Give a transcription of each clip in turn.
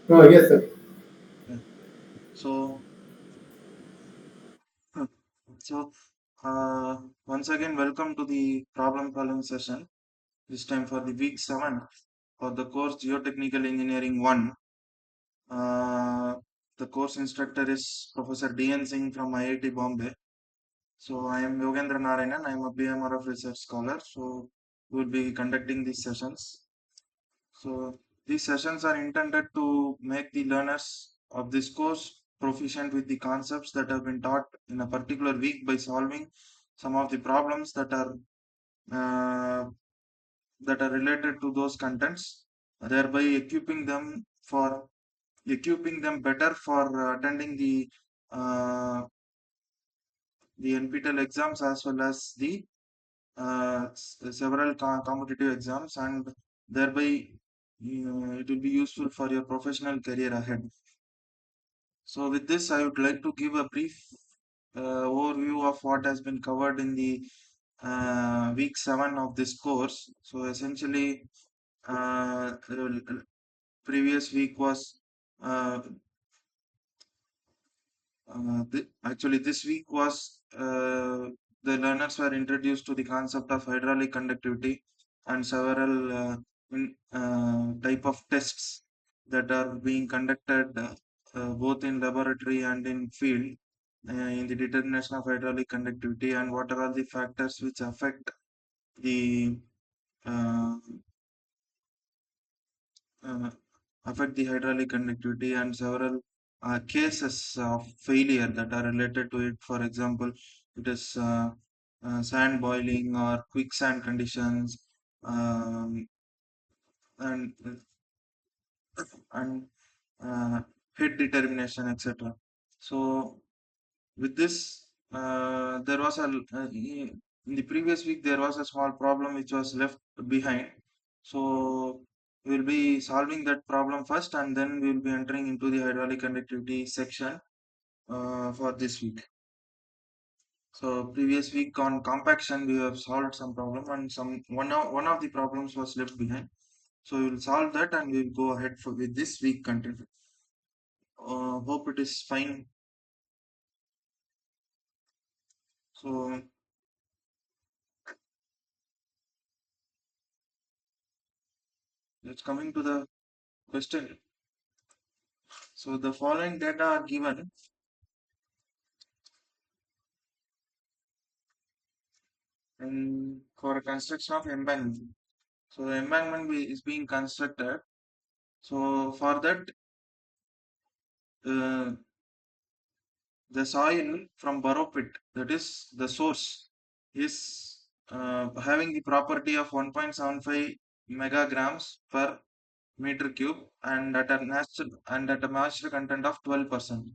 Yes, sir. Yeah. So, hmm, so once again, welcome to the problem solving session. This time for the week 7 for the course Geotechnical Engineering 1. Uh, the course instructor is Professor D.N. Singh from IIT Bombay. So, I am Yogendra Narayanan. I am a PMRF research scholar. So, we will be conducting these sessions. So these sessions are intended to make the learners of this course proficient with the concepts that have been taught in a particular week by solving some of the problems uh, that are related to those contents, thereby equipping them better for attending the NPTEL exams as well as the several competitive exams, and thereby it will be useful for your professional career ahead. So with this, I would like to give a brief overview of what has been covered in the week 7 of this course. So essentially, previous week was uh, actually this week was the learners were introduced to the concept of hydraulic conductivity and several type of tests that are being conducted both in laboratory and in field in the determination of hydraulic conductivity, and what are all the factors which the uh, uh, affect the hydraulic conductivity, and several cases of failure that are related to it. For example, it is sand boiling or quicksand conditions, um, and and uh, head determination, etc. So with this, there was in the previous week there was a small problem which was left behind. So we'll be solving that problem first, and then we'll be entering into the hydraulic conductivity section for this week. So previous week on compaction we have solved some problem, and one of the problems was left behind. So we will solve that and we will go ahead with this week content. Hope it is fine. So let's coming to the question. So the following data are given for a construction of embankment. So the is being constructed. So for that, uh, the soil from Burrow pit, that is the source, is having the property of 1.75 megagrams per meter cube, and at a moisture content of 12%.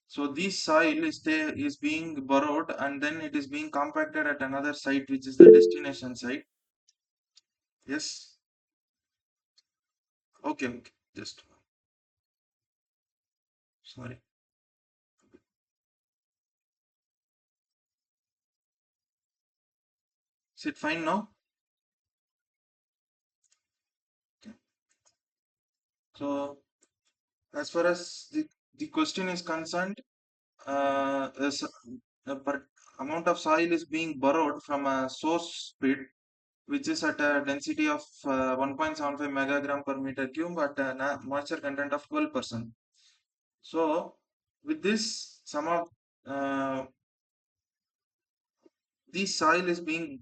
So this soil is being borrowed, and then it is being compacted at another site, which is the destination site. Yes. Okay. Okay. Just sorry. Is it fine now? Okay. So as far as the question is concerned, a amount of soil is being borrowed from a source pit, which is at a density of 1.75 megagram per meter cube at a moisture content of 12%. So with this, some of uh, this soil is being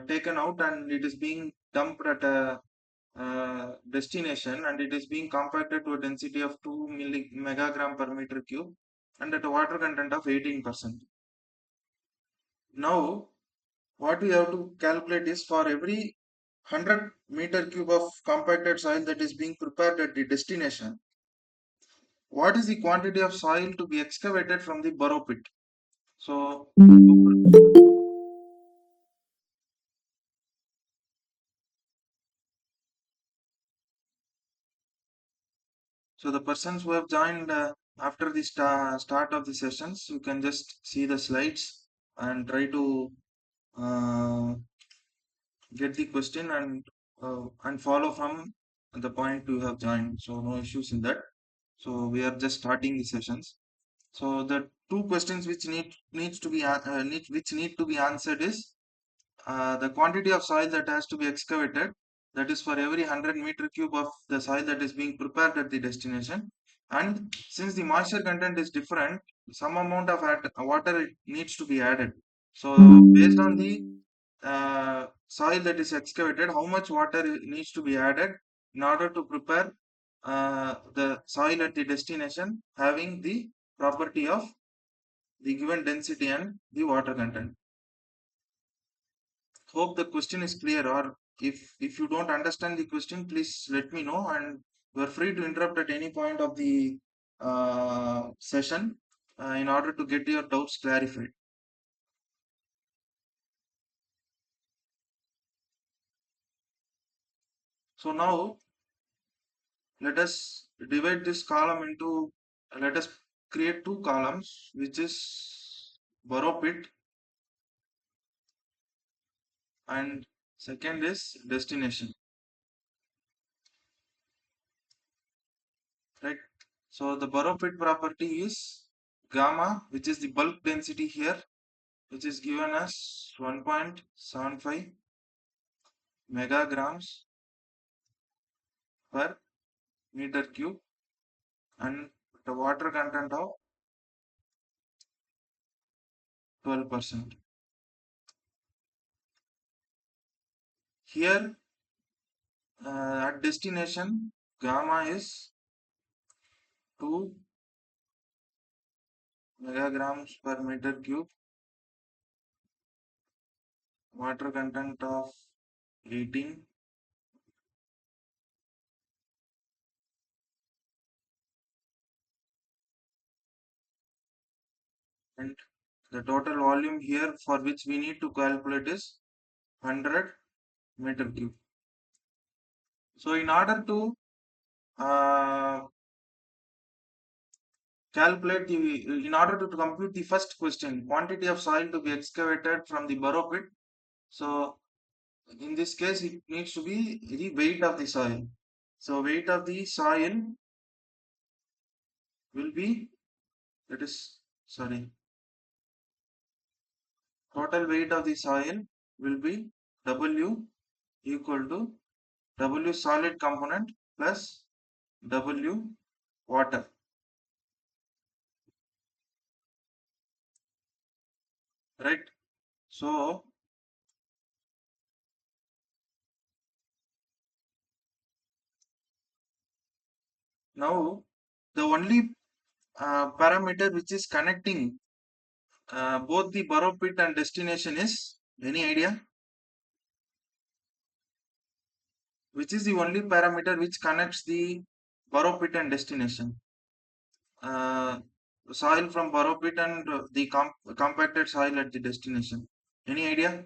taken out, and it is being dumped at a destination, and it is being compacted to a density of 2 megagram per meter cube and at a water content of 18%. Now what we have to calculate is, for every 100 meter cube of compacted soil that is being prepared at the destination, what is the quantity of soil to be excavated from the burrow pit. So the persons who have joined after the start of the sessions, you can just see the slides and try to uh, get the question and follow from the point you have joined. So no issues in that. So we are just starting the sessions. So the two questions which need to be answered is the quantity of soil that has to be excavated, that is for every 100 meter cube of the soil that is being prepared at the destination. And since the moisture content is different, some amount of water needs to be added. So based on the soil that is excavated, how much water needs to be added in order to prepare the soil at the destination having the property of the given density and the water content. Hope the question is clear, or if you don't understand the question, please let me know, and you are free to interrupt at any point of the session in order to get your doubts clarified. So now let us divide this column into, let us create two columns, which is borrow pit and second is destination, right? So the borrow pit property is gamma, which is the bulk density here, which is given as 1.75 megagrams per meter cube, and the water content of 12%. Here at destination, gamma is 2 megagrams per meter cube, water content of 18, and the total volume here for which we need to calculate is 100 meter cube. So in order to uh, in order to compute the first question, quantity of soil to be excavated from the borrow pit. So in this case, it needs to be the weight of the soil. So weight of the soil will be, that is, sorry, total weight of the soil will be W equal to W solid component plus W water, right? So now the only parameter which is connecting both the borrow pit and destination is, any idea? Which is the only parameter which connects the borrow pit and destination? Uh, Soil from borrow pit and the compacted soil at the destination. Any idea?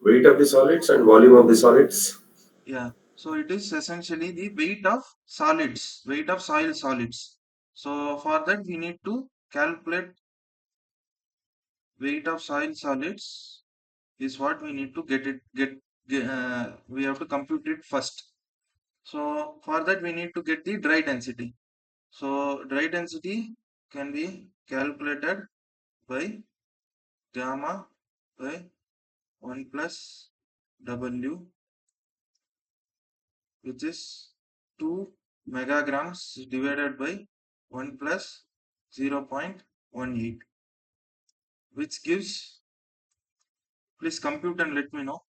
Weight of the solids and volume of the solids. Yeah. So it is essentially the weight of solids, weight of soil solids. So for that we need to calculate weight of soil solids is what we need to we have to compute it first. So for that we need to get the dry density. So dry density can be calculated by gamma by 1 plus W, which is 2 megagrams divided by 1 plus 0.18, which gives, please compute and let me know.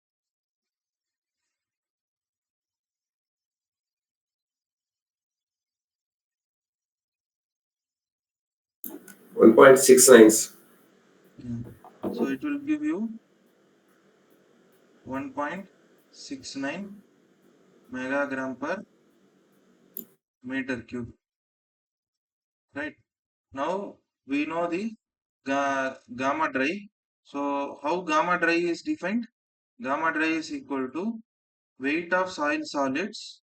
1.69. Yeah. So it will give you 1.69 megagram per meter cube, right? Now we know the gamma dry. So how gamma dry is defined? Gamma dry is equal to weight of soil solids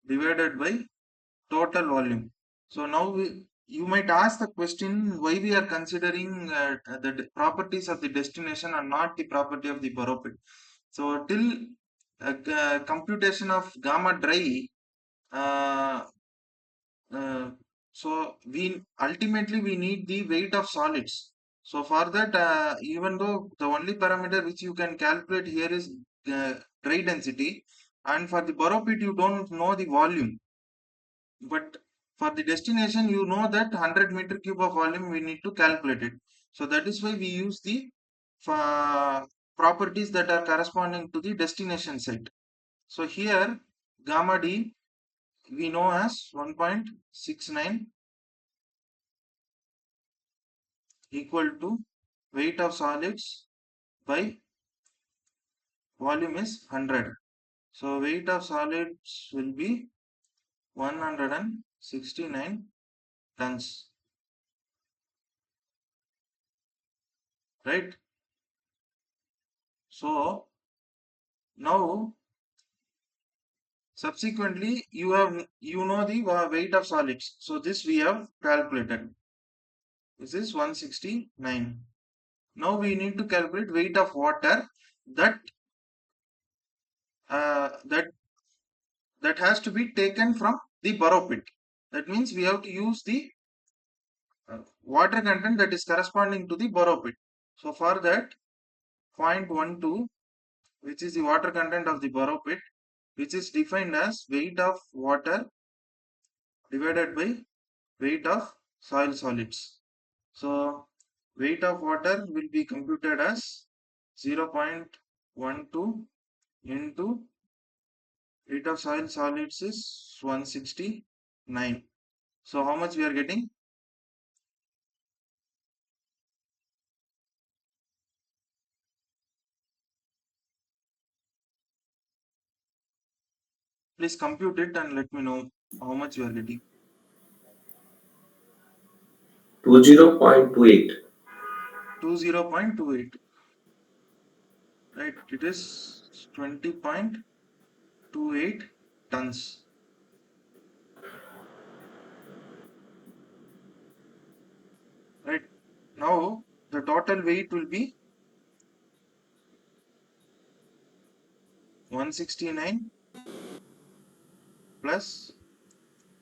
divided by total volume. So now you might ask the question why we are considering the properties of the destination and not the property of the borrow pit. So till computation of gamma dry, uh, uh, so we ultimately we need the weight of solids. So for that, even though the only parameter which you can calculate here is uh, dry density, and for the Borough pit you don't know the volume, but for the destination you know that 100 meter cube of volume we need to calculate it. So that is why we use the properties that are corresponding to the destination site. So here gamma d we know as 1.69 equal to weight of solids by volume is 100. So weight of solids will be 169 tons, right? So now subsequently you know the weight of solids. So this we have calculated. This is 169. Now we need to calculate weight of water that that has to be taken from the Borough pit. That means we have to use the water content that is corresponding to the Borough pit. So for that 0.12, which is the water content of the Borough pit, which is defined as weight of water divided by weight of soil solids. So weight of water will be computed as 0.12 into weight of soil solids is 169. So how much we are getting? Please compute it and let me know how much you are getting. 20.28. 20.28. Right, it is 20.28 tons. Right, now the total weight will be 169 plus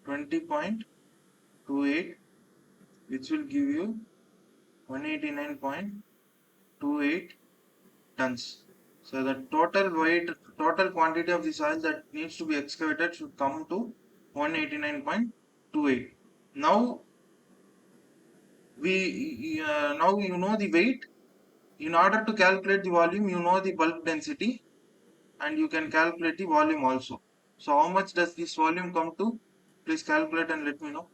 20.28, which will give you 189.28 tons. So the total weight, total quantity of the soil that needs to be excavated should come to 189.28. Now now you know the weight. In order to calculate the volume, you know the bulk density, and you can calculate the volume also. So how much does this volume come to? Please calculate and let me know.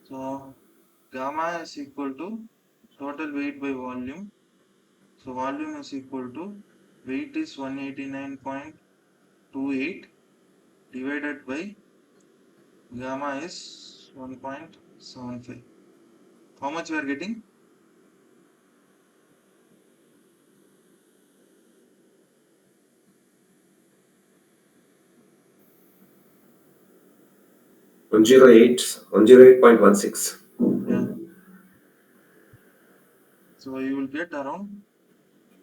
So gamma is equal to total weight by volume. So volume is equal to weight is 189.28 divided by gamma is 1.75. How much we are getting? 108.16. Yeah. So you will get around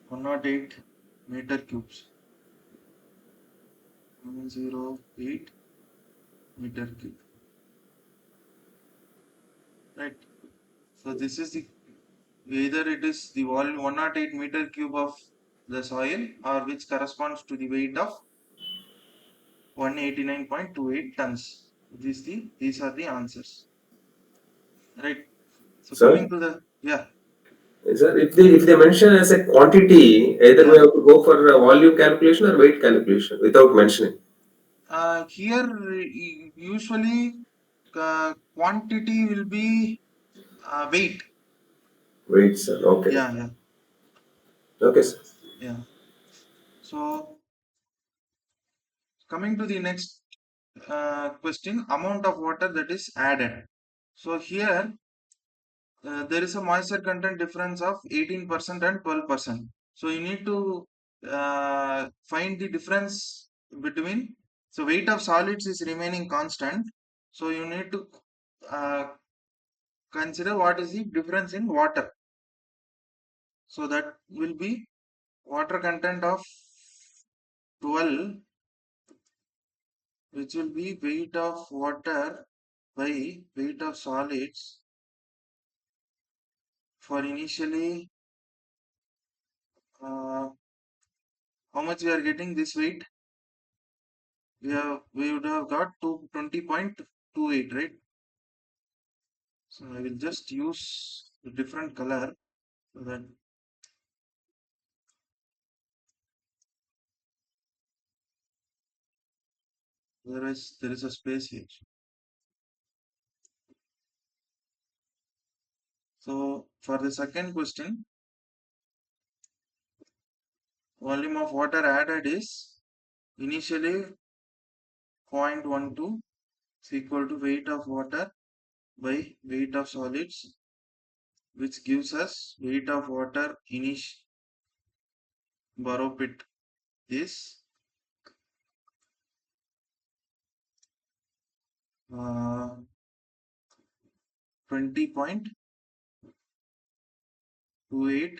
108 meter cubes. 108 meter cube. Right. So this is the either it is the volume 108 meter cube of the soil, or which corresponds to the weight of 189.28 tons. These are the answers. Right. So coming Sir, to the sir, if they mention as a quantity, either we yeah. have to go for a volume calculation or weight calculation without mentioning. Here usually quantity will be weight. Weight, sir. Okay. Yeah, yeah, Okay, sir. yeah. So coming to the next question, amount of water that is added. So here there is a moisture content difference of 18% and 12%. So you need to find the difference between. So weight of solids is remaining constant. So you need to uh, consider what is the difference in water. So that will be water content of 12, which will be weight of water by weight of solids for initially how much we are getting this weight. We would have got 20.28, right? So I will just use a different color so that there is a space here. So for the second question, volume of water added is initially 0.12 is equal to weight of water by weight of solids, which gives us weight of water in each borrow pit is 20.28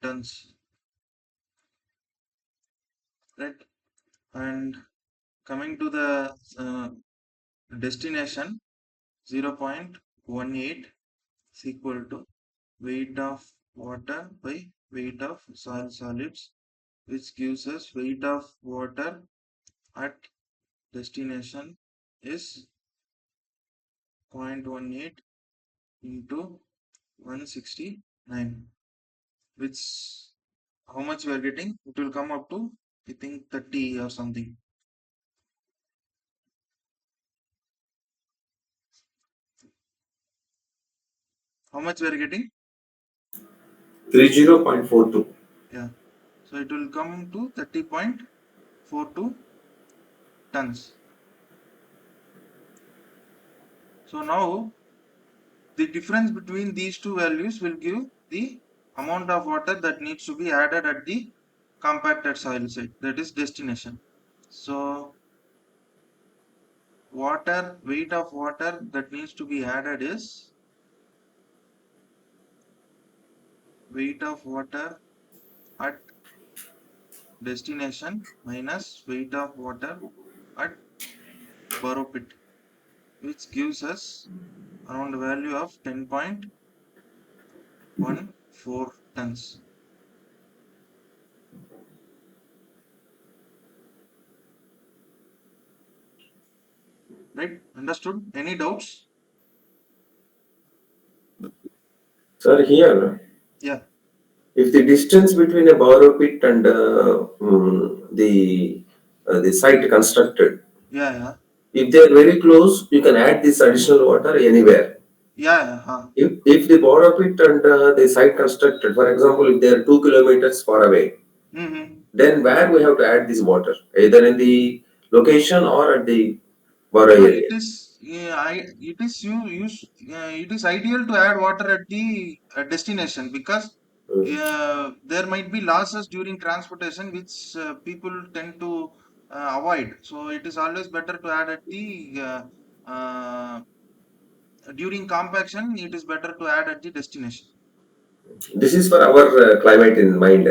tons, right? And coming to the destination, 0.18 is equal to weight of water by weight of solids, which gives us weight of water at destination is 0.18 into 169, which how much we are getting? It will come up to, I think, 30 or something. How much we are getting? 30.42. Yeah. So it will come to 30.42 tons. So now the difference between these two values will give the amount of water that needs to be added at the compacted soil site, that is destination. So weight of water that needs to be added is weight of water at destination minus weight of water at borrow pit, which gives us around a value of 10.14 tons. Right? Understood? Any doubts? Sir, here, Yeah. if the distance between a borrow pit and the site constructed, Yeah. if they are very close, you can add this additional water anywhere. Yeah. If the borrow pit and the site constructed, for example, if they are 2 kilometers far away, Mm-hmm. then where we have to add this water, either in the location or at the borrow No, area. it is. It is it is ideal to add water at the destination because Mm. there might be losses during transportation, which people tend to avoid. So it is always better to add at the during compaction. It is better to add at the destination. This is for our climate in mind,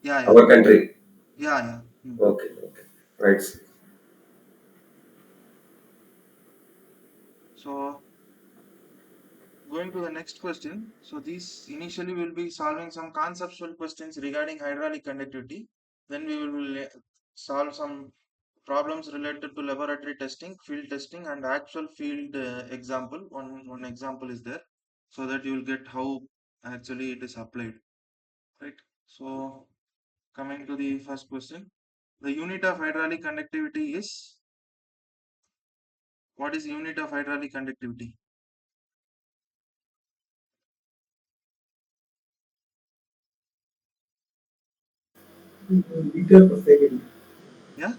Yeah. our country. Yeah. Okay, okay, right. So going to the next question. So these initially will be solving some conceptual questions regarding hydraulic conductivity. Then we will solve some problems related to laboratory testing, field testing, and actual field example. One example is there, so that you will get how actually it is applied. Right. So coming to the first question, the unit of hydraulic conductivity is, what is unit of hydraulic conductivity? Meter per second. Yeah.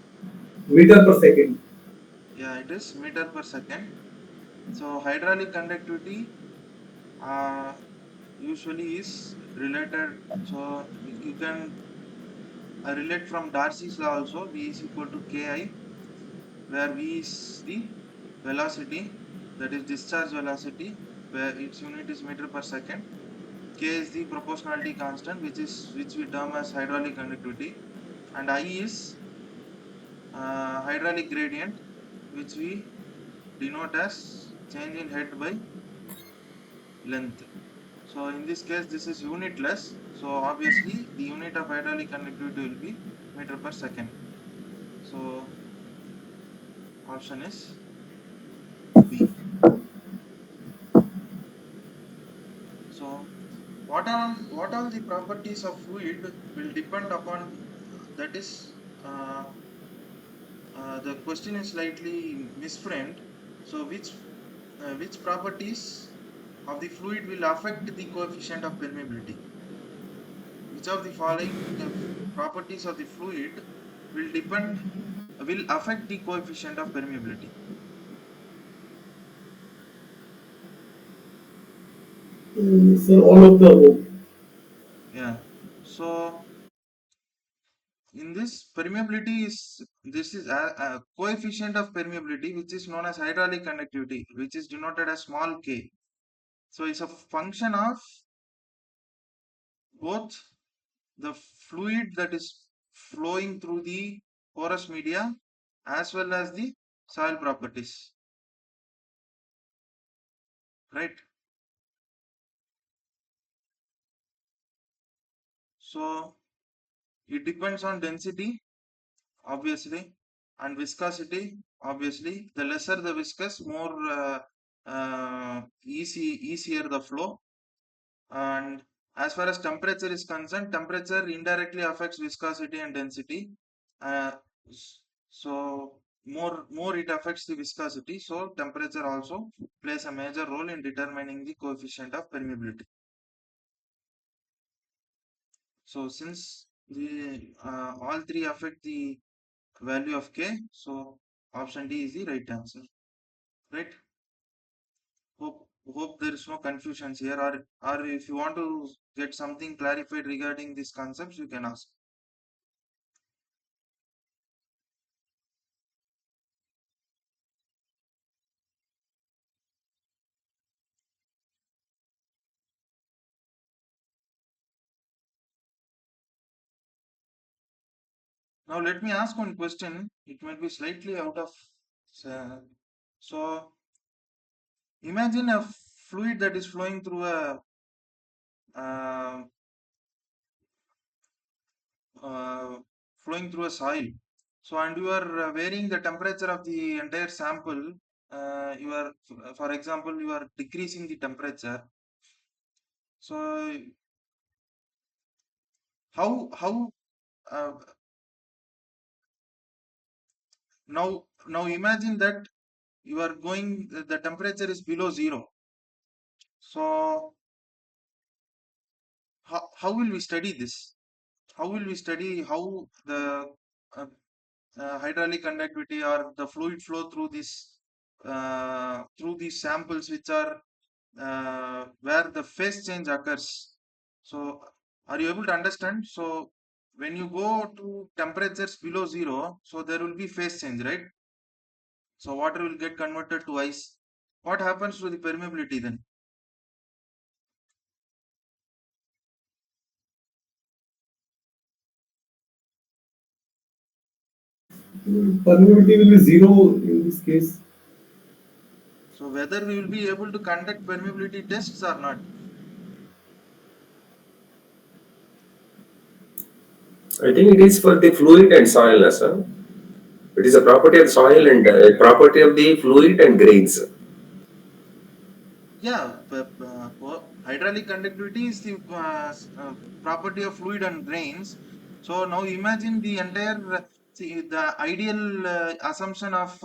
Meter per second. Yeah, it is meter per second. So hydraulic conductivity uh, usually is related. So you can relate from Darcy's law also. V is equal to Ki, where V is the velocity, that is discharge velocity, where its unit is meter per second. K is the proportionality constant, which we term as hydraulic conductivity, and I is hydraulic gradient, which we denote as change in head by length. So in this case, this is unitless. So obviously, the unit of hydraulic conductivity will be meter per second. So option is B. So what all the properties of fluid will depend upon, that is the question is slightly misframed. So which properties of the fluid will affect the coefficient of permeability? Which of the following properties of the fluid will affect the coefficient of permeability? So all of the above. Yeah. So in this permeability is a coefficient of permeability, which is known as hydraulic conductivity, which is denoted as small k. So it's a function of both the fluid that is flowing through the porous media as well as the soil properties, right? So it depends on density, obviously, and viscosity, obviously. The lesser the viscous, more easier the flow. And as far as temperature is concerned, temperature indirectly affects viscosity and density. Uh, s- so more it affects the viscosity. So temperature also plays a major role in determining the coefficient of permeability. So since the all three affect the value of K, so option D is the right answer. Right? Hope there is no confusions here, or if you want to get something clarified regarding these concepts, you can ask. Now let me ask one question. It might be slightly out of uh, so imagine a fluid that is flowing through a uh, uh, soil. So and you are varying the temperature of the entire sample. You are, for example, you are decreasing the temperature. So how uh, now imagine that you are going, the temperature is below zero. So how will we study this? How will we study how the uh, hydraulic conductivity or the fluid flow through this through these samples, which are where the phase change occurs? So are you able to understand? So when you go to temperatures below zero, so there will be phase change, right? So water will get converted to ice. What happens to the permeability then? Permeability will be zero in this case. So whether we will be able to conduct permeability tests or not. I think it is for the fluid and soilness. Huh? It is a property of soil and property of the fluid and grains. Yeah, hydraulic conductivity is the property of fluid and grains. So now imagine the entire, see, the ideal assumption of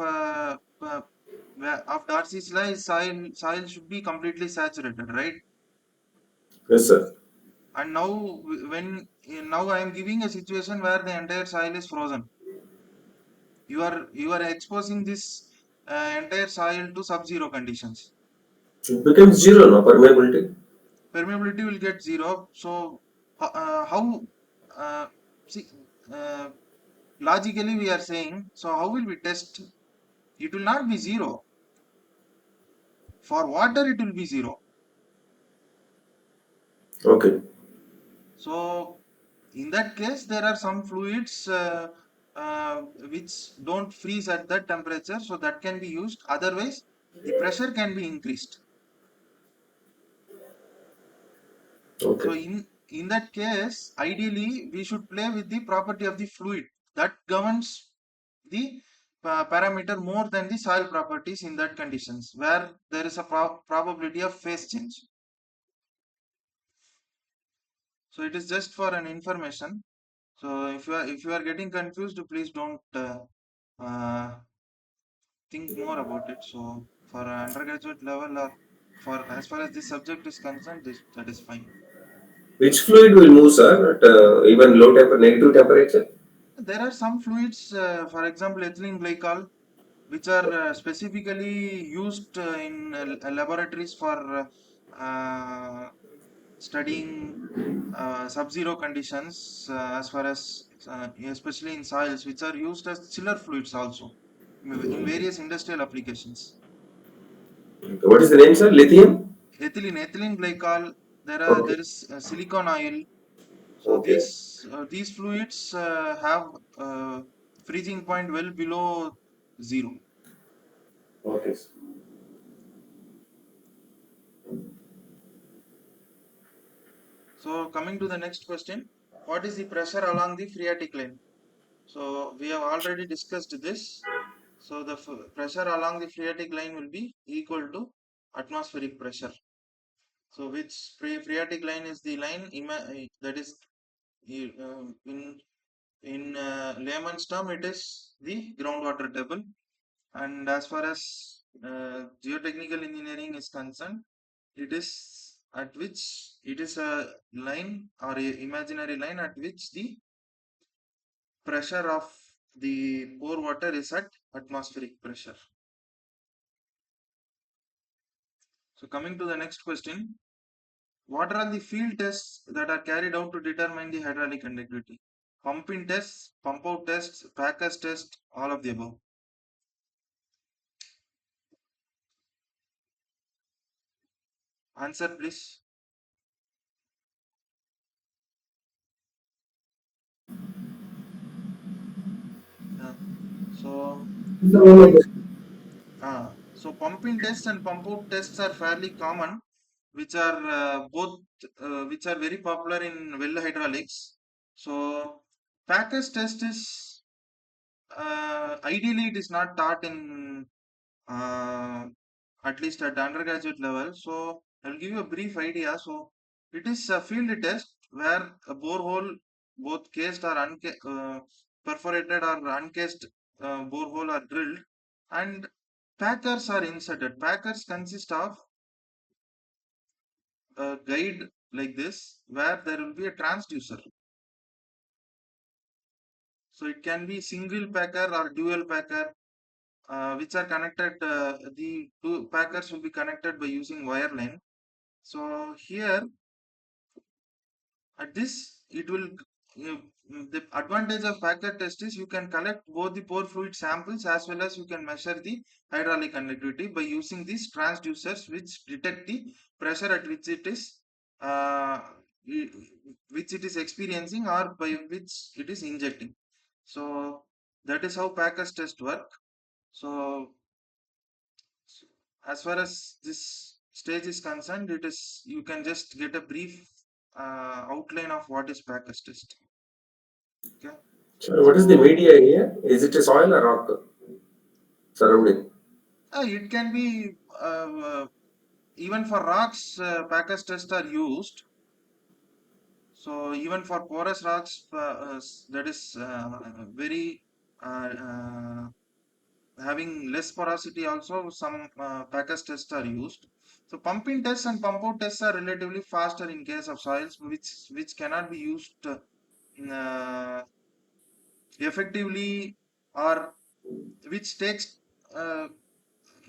Darcy's law is soil should be completely saturated, right? Yes, sir. And now now I am giving a situation where the entire soil is frozen. You are exposing this entire soil to sub-zero conditions. It becomes zero, no permeability. Permeability will get zero. So how uh, see uh, logically we are saying, so how will we test? It will not be zero. For water, it will be 0. Okay. So in that case, there are some fluids which don't freeze at that temperature, so that can be used. Otherwise, the pressure can be increased. So Okay. in that case, ideally, we should play with the property of the fluid that governs the parameter more than the soil properties in that conditions where there is a probability of phase change. So it is just for an information. So if you are getting confused, please don't uh, think more about it. So for undergraduate level or for as far as this subject is concerned, that is fine. Which fluid will move, sir, at even low negative temperature? There are some fluids, for example, ethylene glycol, which are specifically used in laboratories for studying sub-zero conditions, as far as especially in soils, which are used as chiller fluids also in various industrial applications. What is the name, sir? Lithium? Ethylene glycol. Okay. There is silicon oil. So Okay. these fluids have freezing point well below 0. Okay. So coming to the next question, what is the pressure along the phreatic line? So we have already discussed this. So the pressure along the phreatic line will be equal to atmospheric pressure. So which phreatic line is the line that is in layman's term, it is the groundwater table. And as far as geotechnical engineering is concerned, it is at which it is a line or a imaginary line at which the pressure of the pore water is at atmospheric pressure. So coming to the next question, what are the field tests that are carried out to determine the hydraulic conductivity? Pump in tests, pump out tests, Packer's test, all of the above. Answer please. Yeah. So These are all of pumping them. so pumping tests and pump out tests are fairly common, which are which are very popular in well hydraulics. So Packer's test is ideally it is not taught in uh, at least at undergraduate level. So I'll give you a brief idea. So it is a field test where a borehole, both cased or perforated or uncased borehole are drilled, and packers are inserted. Packers consist of a guide like this, where there will be a transducer. So it can be single packer or dual packer, which are connected. The two packers will be connected by using wire line. So here at this, it will the advantage of packer test is you can collect both the pore fluid samples as well as you can measure the hydraulic conductivity by using these transducers which detect the pressure at which it is uh, i- which it is experiencing or by which it is injecting. So that is how packers test work. So as far as this stage is concerned, it is you can just get a brief outline of what is packers test. Okay. So what is the So media here? Is it a soil or rock surrounding? it can be even for rocks, packers test are used. So even for porous rocks, that is very having less porosity also, some packers tests are used. So pumping tests and pump out tests are relatively faster in case of soils which cannot be used uh, effectively or which takes uh,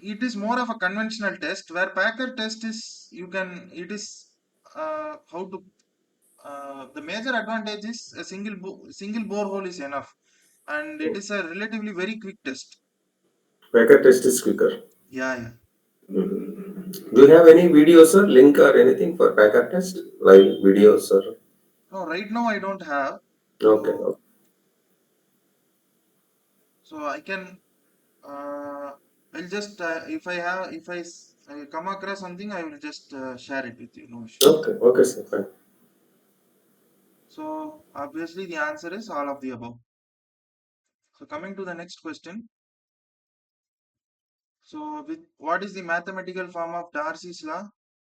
it is more of a conventional test where packer test is you can it is how to the major advantage is a single borehole is enough and it is a relatively very quick test. Packer test is quicker. Yeah, yeah. Do you have any videos or link or anything for packer test? Live videos or? No, right now I don't have. Okay, So, okay. so I can, uh, I'll just, if I have, if I come across something, I will just share it with you. No issues. Okay, okay, sir, fine. So, obviously, the answer is all of the above. So, coming to the next question. So, with what is the mathematical form of Darcy's law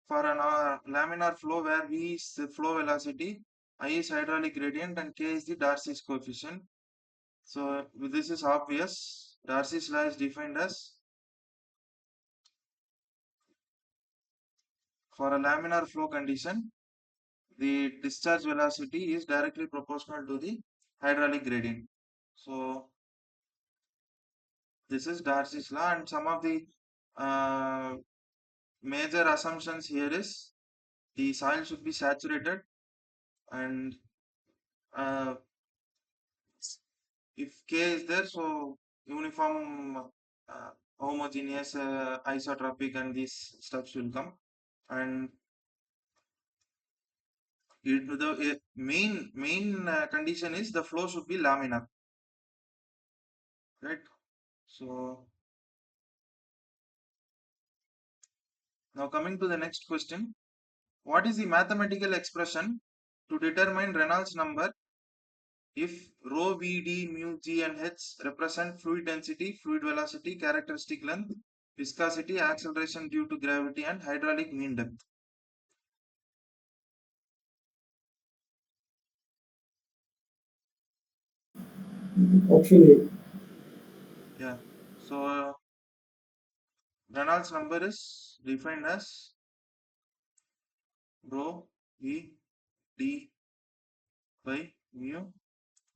for an laminar flow where V is the flow velocity, I is hydraulic gradient, and K is the Darcy's coefficient? So, this is obvious. Darcy's law is defined as for a laminar flow condition, the discharge velocity is directly proportional to the hydraulic gradient. So, this is Darcy's law, and some of the uh, major assumptions here is the soil should be saturated, and uh, if K is there, so uniform, homogeneous, isotropic, and these stuffs will come. And the main condition is the flow should be laminar, right? So now coming to the next question, what is the mathematical expression to determine Reynolds number if rho, v, d, mu, g, and h represent fluid density, fluid velocity, characteristic length, viscosity, acceleration due to gravity, and hydraulic mean depth? Option A. Yeah. So Reynolds number is defined as rho v d by mu,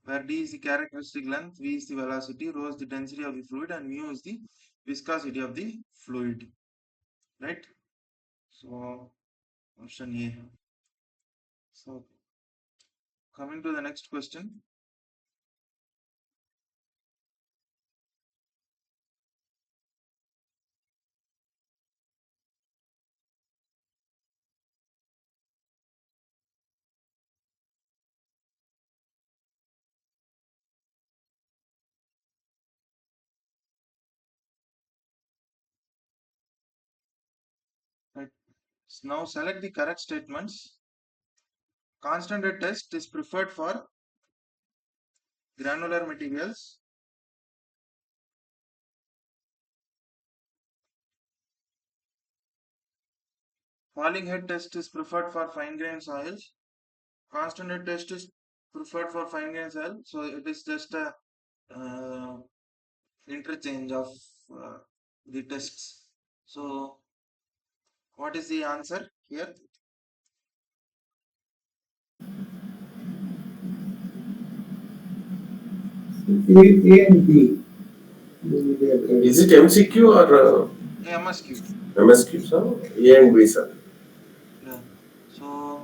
where d is the characteristic length, v is the velocity, rho is the density of the fluid, and mu is the viscosity of the fluid. Right? So option A. So coming to the next question. Right. So now select the correct statements. Constant rate test is preferred for granular materials. Falling head test is preferred for fine grained soils. Constant rate test is preferred for fine grained soil. So it is just a uh, interchange of uh, the tests. So what is the answer here? A and B. They are correct. Is it MCQ or MSQ. MSQ, sir? A and B, sir. Yeah. So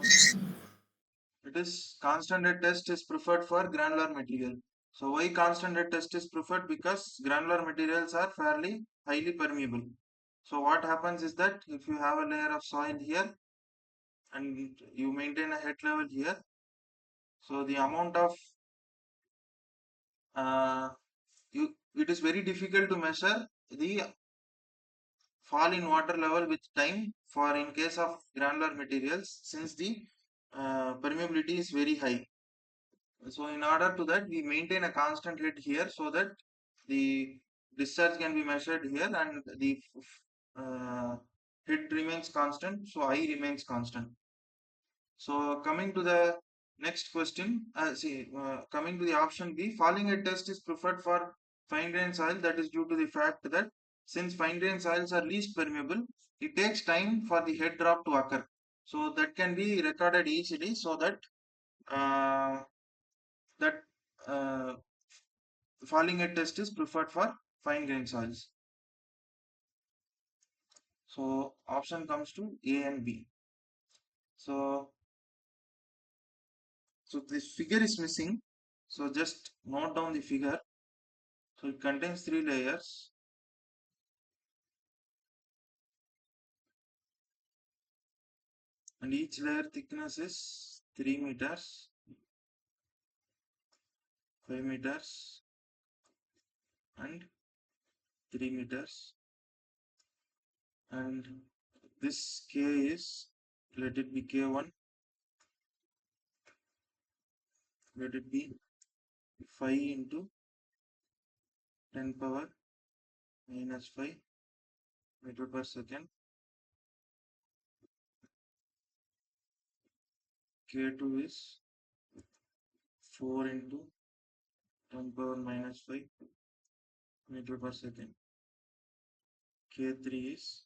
it is constant rate test is preferred for granular material. So why constant rate test is preferred? Because granular materials are fairly highly permeable. So what happens is that if you have a layer of soil here and you maintain a head level here, so the amount of it is very difficult to measure the fall in water level with time for in case of granular materials, since the permeability is very high. So in order to that, we maintain a constant head here so that the discharge can be measured here, and the uh, head remains constant, so I remains constant. So coming to the next question, coming to the option B, falling head test is preferred for fine grained soil. That is due to the fact that since fine grained soils are least permeable, it takes time for the head drop to occur. So that can be recorded easily, so that uh, that uh, falling head test is preferred for fine grained soils. So option comes to A and B. So this figure is missing. So just note down the figure. So it contains three layers. and each layer thickness is 3 meters, 5 meters and 3 meters, and this K is, let it be K1, let it be 5 into 10 power minus 5 meter per second. K2 is 4 into 10 power minus 5 meter per second. K3 is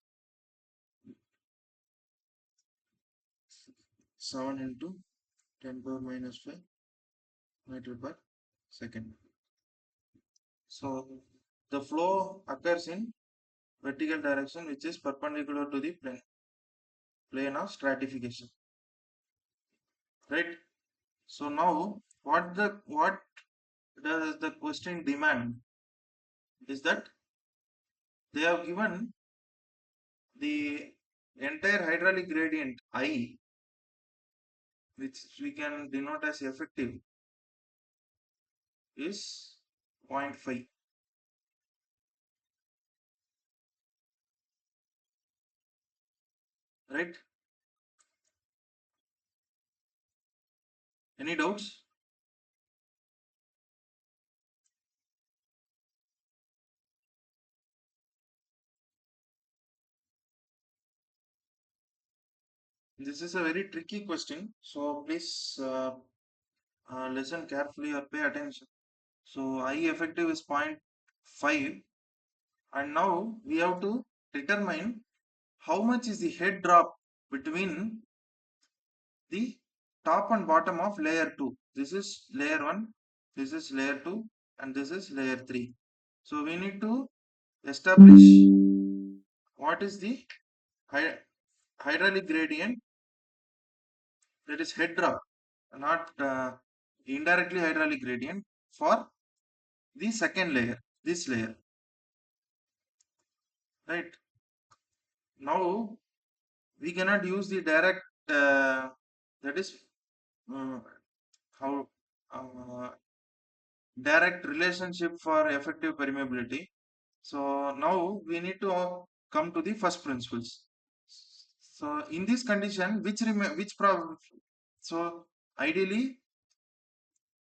7 into 10 power minus 5 meter per second. So the flow occurs in vertical direction, which is perpendicular to the plane of stratification, right? So now what does the question demand is that they have given the entire hydraulic gradient I, which we can denote as effective, is 0.5, right? Any doubts? This is a very tricky question, so please listen carefully or pay attention. So I effective is 0.5, and now we have to determine how much is the head drop between the top and bottom of layer 2. This is layer 1, this is layer 2, and this is layer 3. So we need to establish what is the hydraulic gradient, that is head drop, not indirectly hydraulic gradient, for the second layer, this layer, right? Now we cannot use the direct that is uh, how direct relationship for effective permeability. So now we need to come to the first principles. So in this condition, which problem? So ideally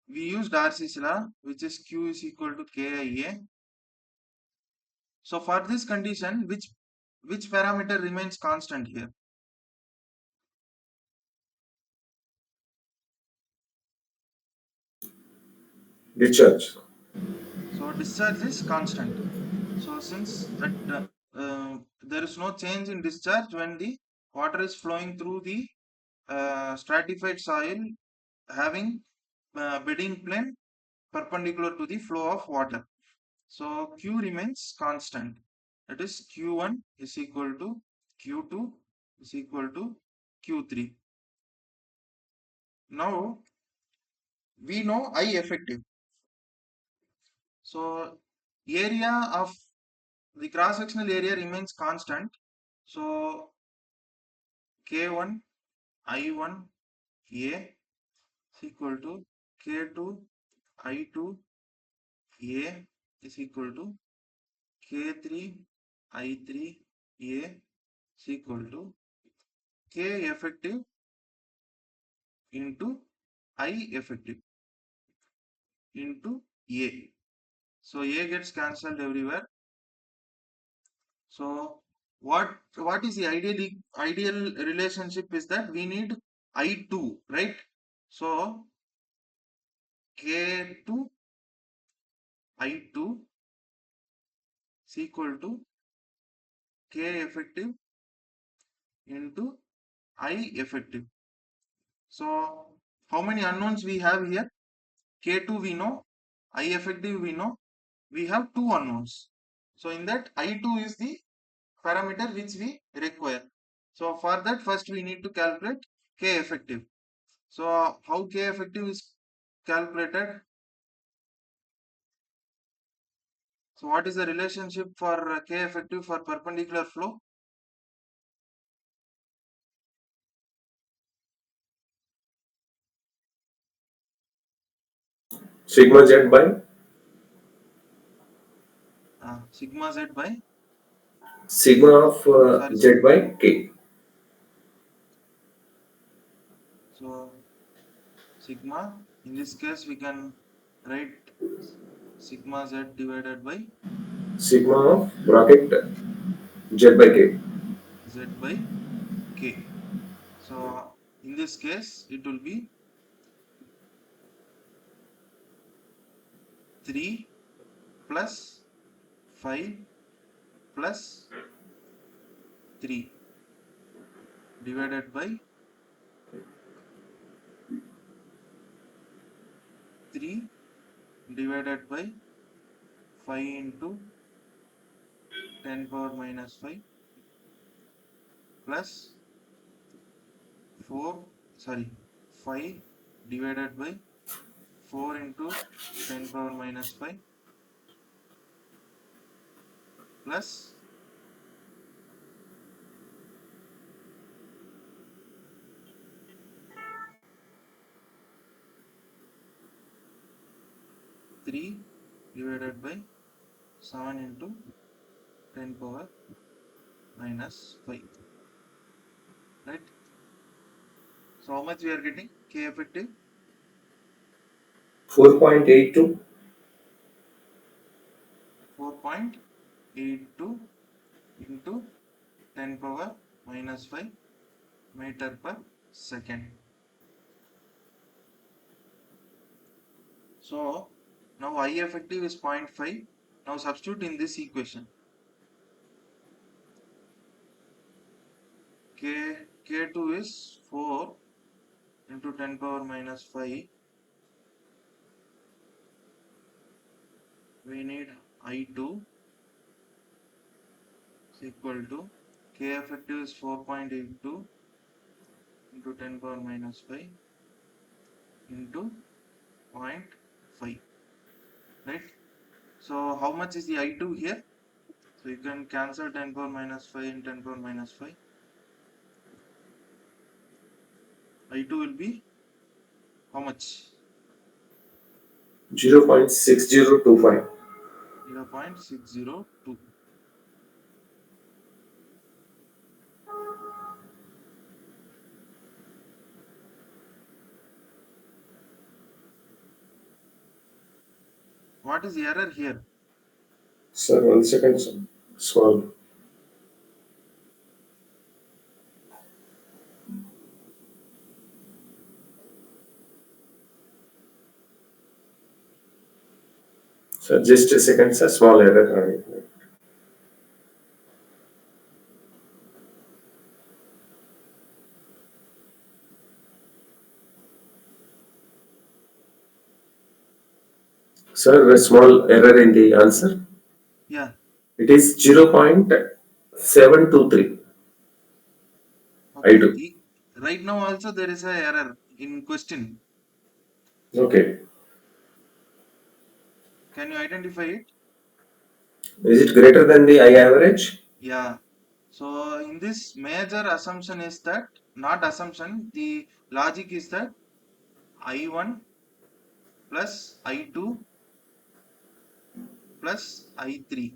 we use Darcy's law, which is Q is equal to KIA. So for this condition, which parameter remains constant here? Discharge. So discharge is constant. So since that there is no change in discharge when the water is flowing through the stratified soil having bedding plane perpendicular to the flow of water. So Q remains constant. That is Q1 is equal to Q2 is equal to Q3. Now we know I effective. So area of the cross sectional area remains constant. So K1 I1 A is equal to K2 I2 A is equal to K3 I3 A is equal to K effective into I effective into A. So A gets cancelled everywhere. So what is the ideal relationship is that we need I2, right? So K2 I2 is equal to K effective into I effective. So how many unknowns we have here? K2 we know, I effective we know, we have two unknowns. So in that I2 is the parameter which we require. So for that first we need to calculate K effective. So how K effective is calculated? So what is the relationship for K effective for perpendicular flow? Sigma z by sigma z by, sigma of sorry, z by k. so sigma, in this case we can write sigma z divided by Sigma of bracket z by k. z by k. So in this case it will be 3 plus 5 plus 3 divided by 3 divided by 5 into 10 power minus 5 plus 4, sorry, 5 divided by 4 into 10 power minus 5 plus 3 divided by 7 into 10 power minus 5, right? So how much we are getting? K effective 4.82. 4.82 into 10 power minus 5 meter per second. So now I effective is 0.5. Now substitute in this equation. K2 is 4 into 10 power minus 5. We need I2 is equal to K effective is 4.82 into 10 power minus 5 into 0.5, right? So how much is the I2 here? So you can cancel 10 power minus 5 and 10 power minus 5. I2 will be how much? 0.6025. 0.602. What is the error here? Sir, 1 second, sir. Small. Sir, just a second, sir. Small error. Sir, a small error in the answer. Yeah. It is 0.723. I Okay. do. Right now also there is a error in question. Okay. Can you identify it? Is it greater than the I average? Yeah. So in this major assumption is that, not assumption, the logic is that I1 plus I2 plus I3.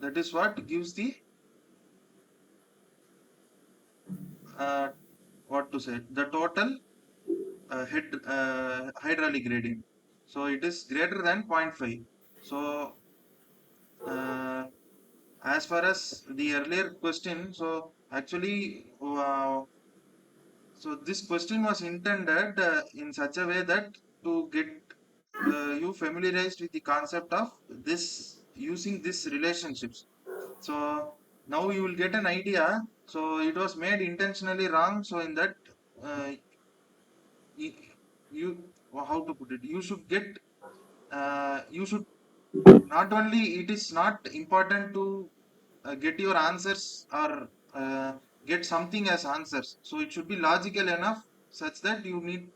That is what gives the uh, what to say, the total hydraulic gradient. So it is greater than 0.5. So uh, as far as the earlier question, so actually so this question was intended in such a way that to get you familiarized with the concept of this, using these relationships. So now you will get an idea. So it was made intentionally wrong. So in that uh, you, how to put it, you should get you should not only, it is not important to get your answers or get something as answers. So it should be logical enough such that you need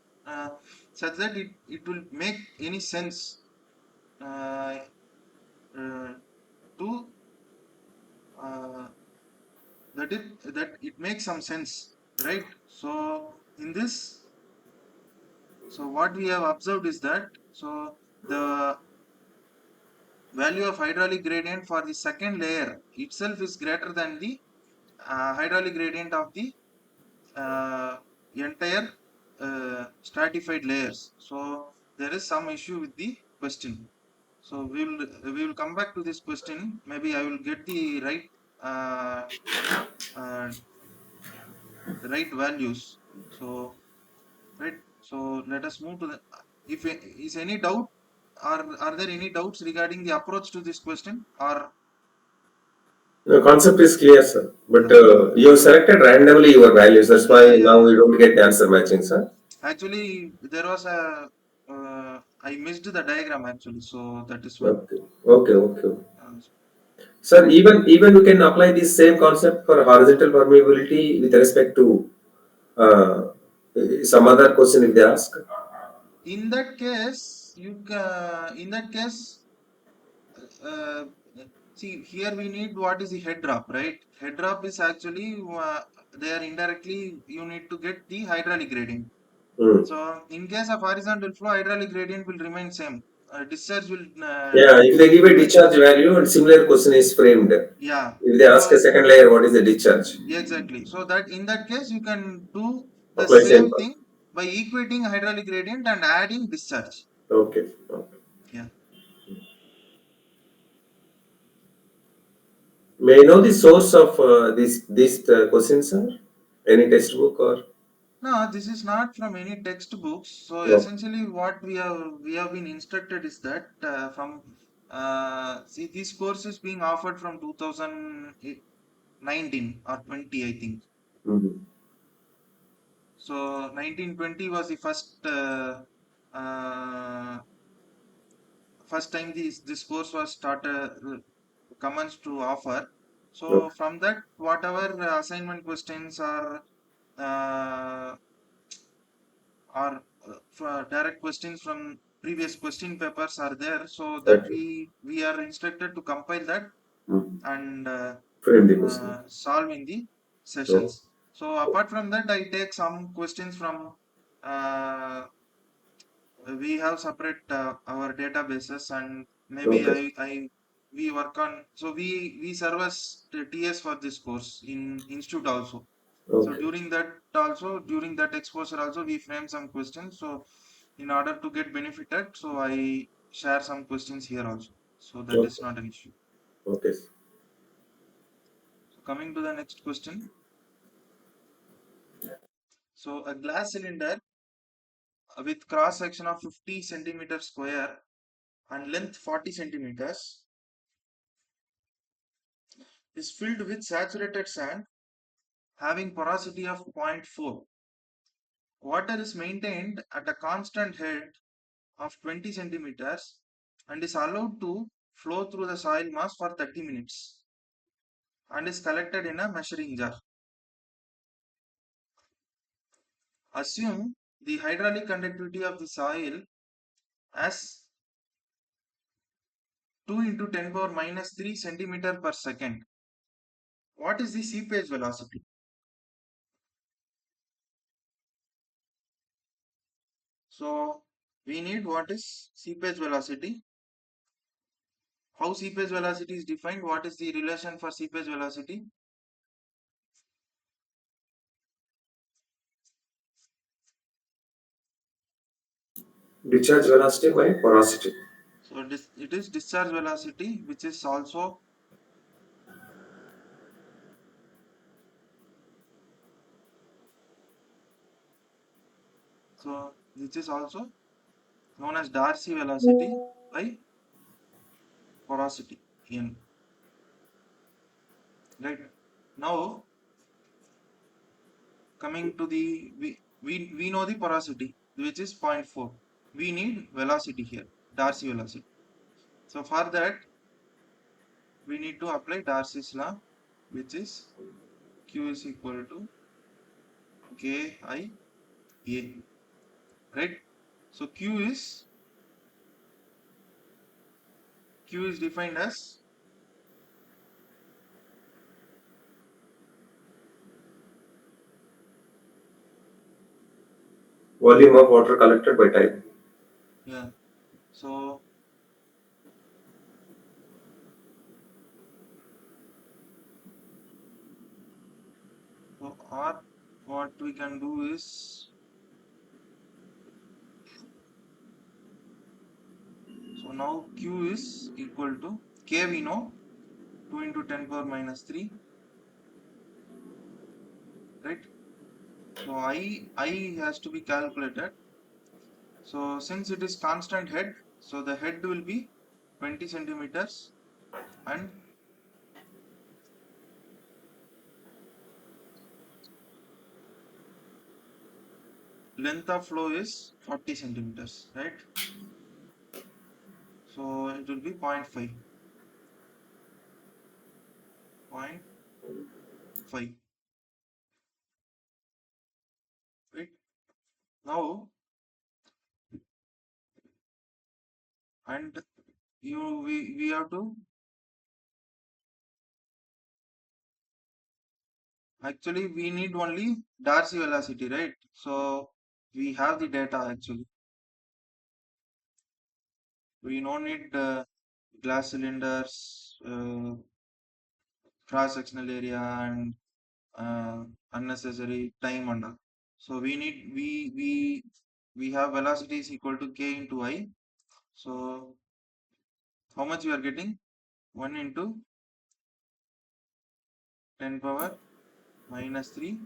such that it will make any sense uh, to uh, that it makes some sense, right? So in this So what we have observed is that so the value of hydraulic gradient for the second layer itself is greater than the hydraulic gradient of the uh, entire stratified layers. So there is some issue with the question. So we will come back to this question. Maybe I will get the uh, uh, right values. So right. So let us move to the. If is any doubt, are there any doubts regarding the approach to this question? Or The concept is clear, sir. But okay, you have selected randomly your values. That's yeah, why yeah, now yeah. we don't get answer matching, sir. Actually, there was a I missed the diagram actually, so that is why. Okay. Okay. Okay. Uh, Sir, even we can apply this same concept for horizontal permeability with respect to uh, some other question if they ask. in that case, in that case, uh, see here we need what is the head drop, right? Head drop is actually there indirectly you need to get the hydraulic gradient. Hmm. So in case of horizontal flow, hydraulic gradient will remain same. Discharge will Yeah, if they give a remain. discharge value and similar question is framed. Yeah. If they ask a So second layer, what is the discharge? exactly. So that in that case, you can do the Apply same same one. thing by equating hydraulic gradient and adding discharge. Okay. Okay. Yeah. May I know the source of these questions, sir? Any textbook or? No, this is not from any textbooks. So No. essentially, what we have been instructed is that from see this course is being offered from 2019 or 20, I think. Mhm. So 1920 was the uh, first time this course was started commenced to offer. So Okay. from that, whatever assignment questions uh, or direct questions from previous question papers are there, so that Okay. we are instructed to compile that Mhm. and Frame the question. solve in the Oh, sessions. So apart from that, I take some questions from uh, we have separate our databases, and maybe okay. I we work on, so we serve as the TS for this course in institute also. So Okay. during that exposure also we frame some questions. So in order to get benefited, so I share some questions here also. So that is Okay. not an issue. Okay. So coming to the next question. So a glass cylinder with cross section of 50 centimeters square and length 40 centimeters is filled with saturated sand having porosity of 0.4. Water is maintained at a constant head of 20 centimeters and is allowed to flow through the soil mass for 30 minutes and is collected in a measuring jar. Assume the hydraulic conductivity of the soil as 2 into 10 power minus 3 centimeter per second. What is the seepage velocity? So we need what is seepage velocity. How seepage velocity is defined? What is the relation for seepage velocity? Discharge velocity by porosity. So it is discharge velocity, which is also known as Darcy velocity by porosity. In right now, coming to the we know the porosity, which is zero point 0.4. We need velocity here, Darcy velocity. So for that, we need to apply Darcy's law, which is Q is equal to KIA, right? So Q is defined as volume of water collected by time. Yeah. So or what we can do is, so now Q is equal to K, we know 2 into 10 power minus 3, right? So I has to be calculated. So since it is constant head, so the head will be 20 centimeters and length of flow is 40 centimeters, right? So it will be 0.5. 0.5, right? Now, and we have to, actually we need only Darcy velocity, right? So we have the data actually. We don't need glass cylinders, cross sectional area, and unnecessary time and all. So we need we have velocity is equal to k into I. So how much we are getting? 1 into 10 power minus 3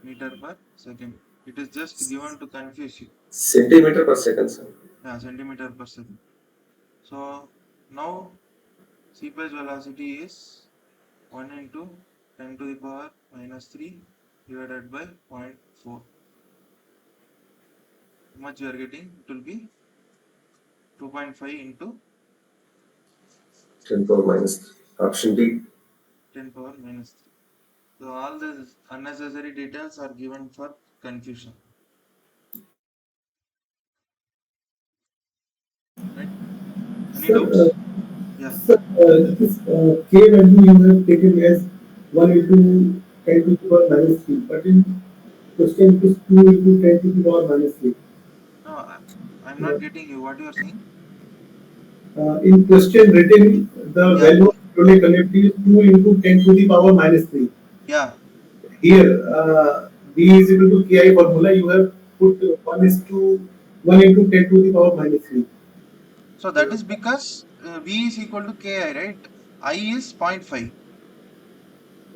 meter per second. It is just given to confuse you. Centimeter per second, sir. Yeah, centimeter per second. So now seepage velocity is 1 into 10 to the power minus 3 divided by 0.4. How much you are getting? It will be 2.5 into 10 power minus. Option D. 10 power minus 3. So all the unnecessary details are given for confusion. Right? Any Sir, doubts? Yeah. sir, this K value you have taken as 1 into 10 to the power minus 3, but in question it is 2 into 10 to the power minus 3. No, I'm not getting you. What you are saying? In question written, the Yeah. value of electronic conductivity is 2 into 10 to the power minus 3. Yeah. Here, B is equal to Ki formula, you have put 1 is to 1 into 10 to the power minus 3. So that is because V is equal to Ki, right? I is 0.5.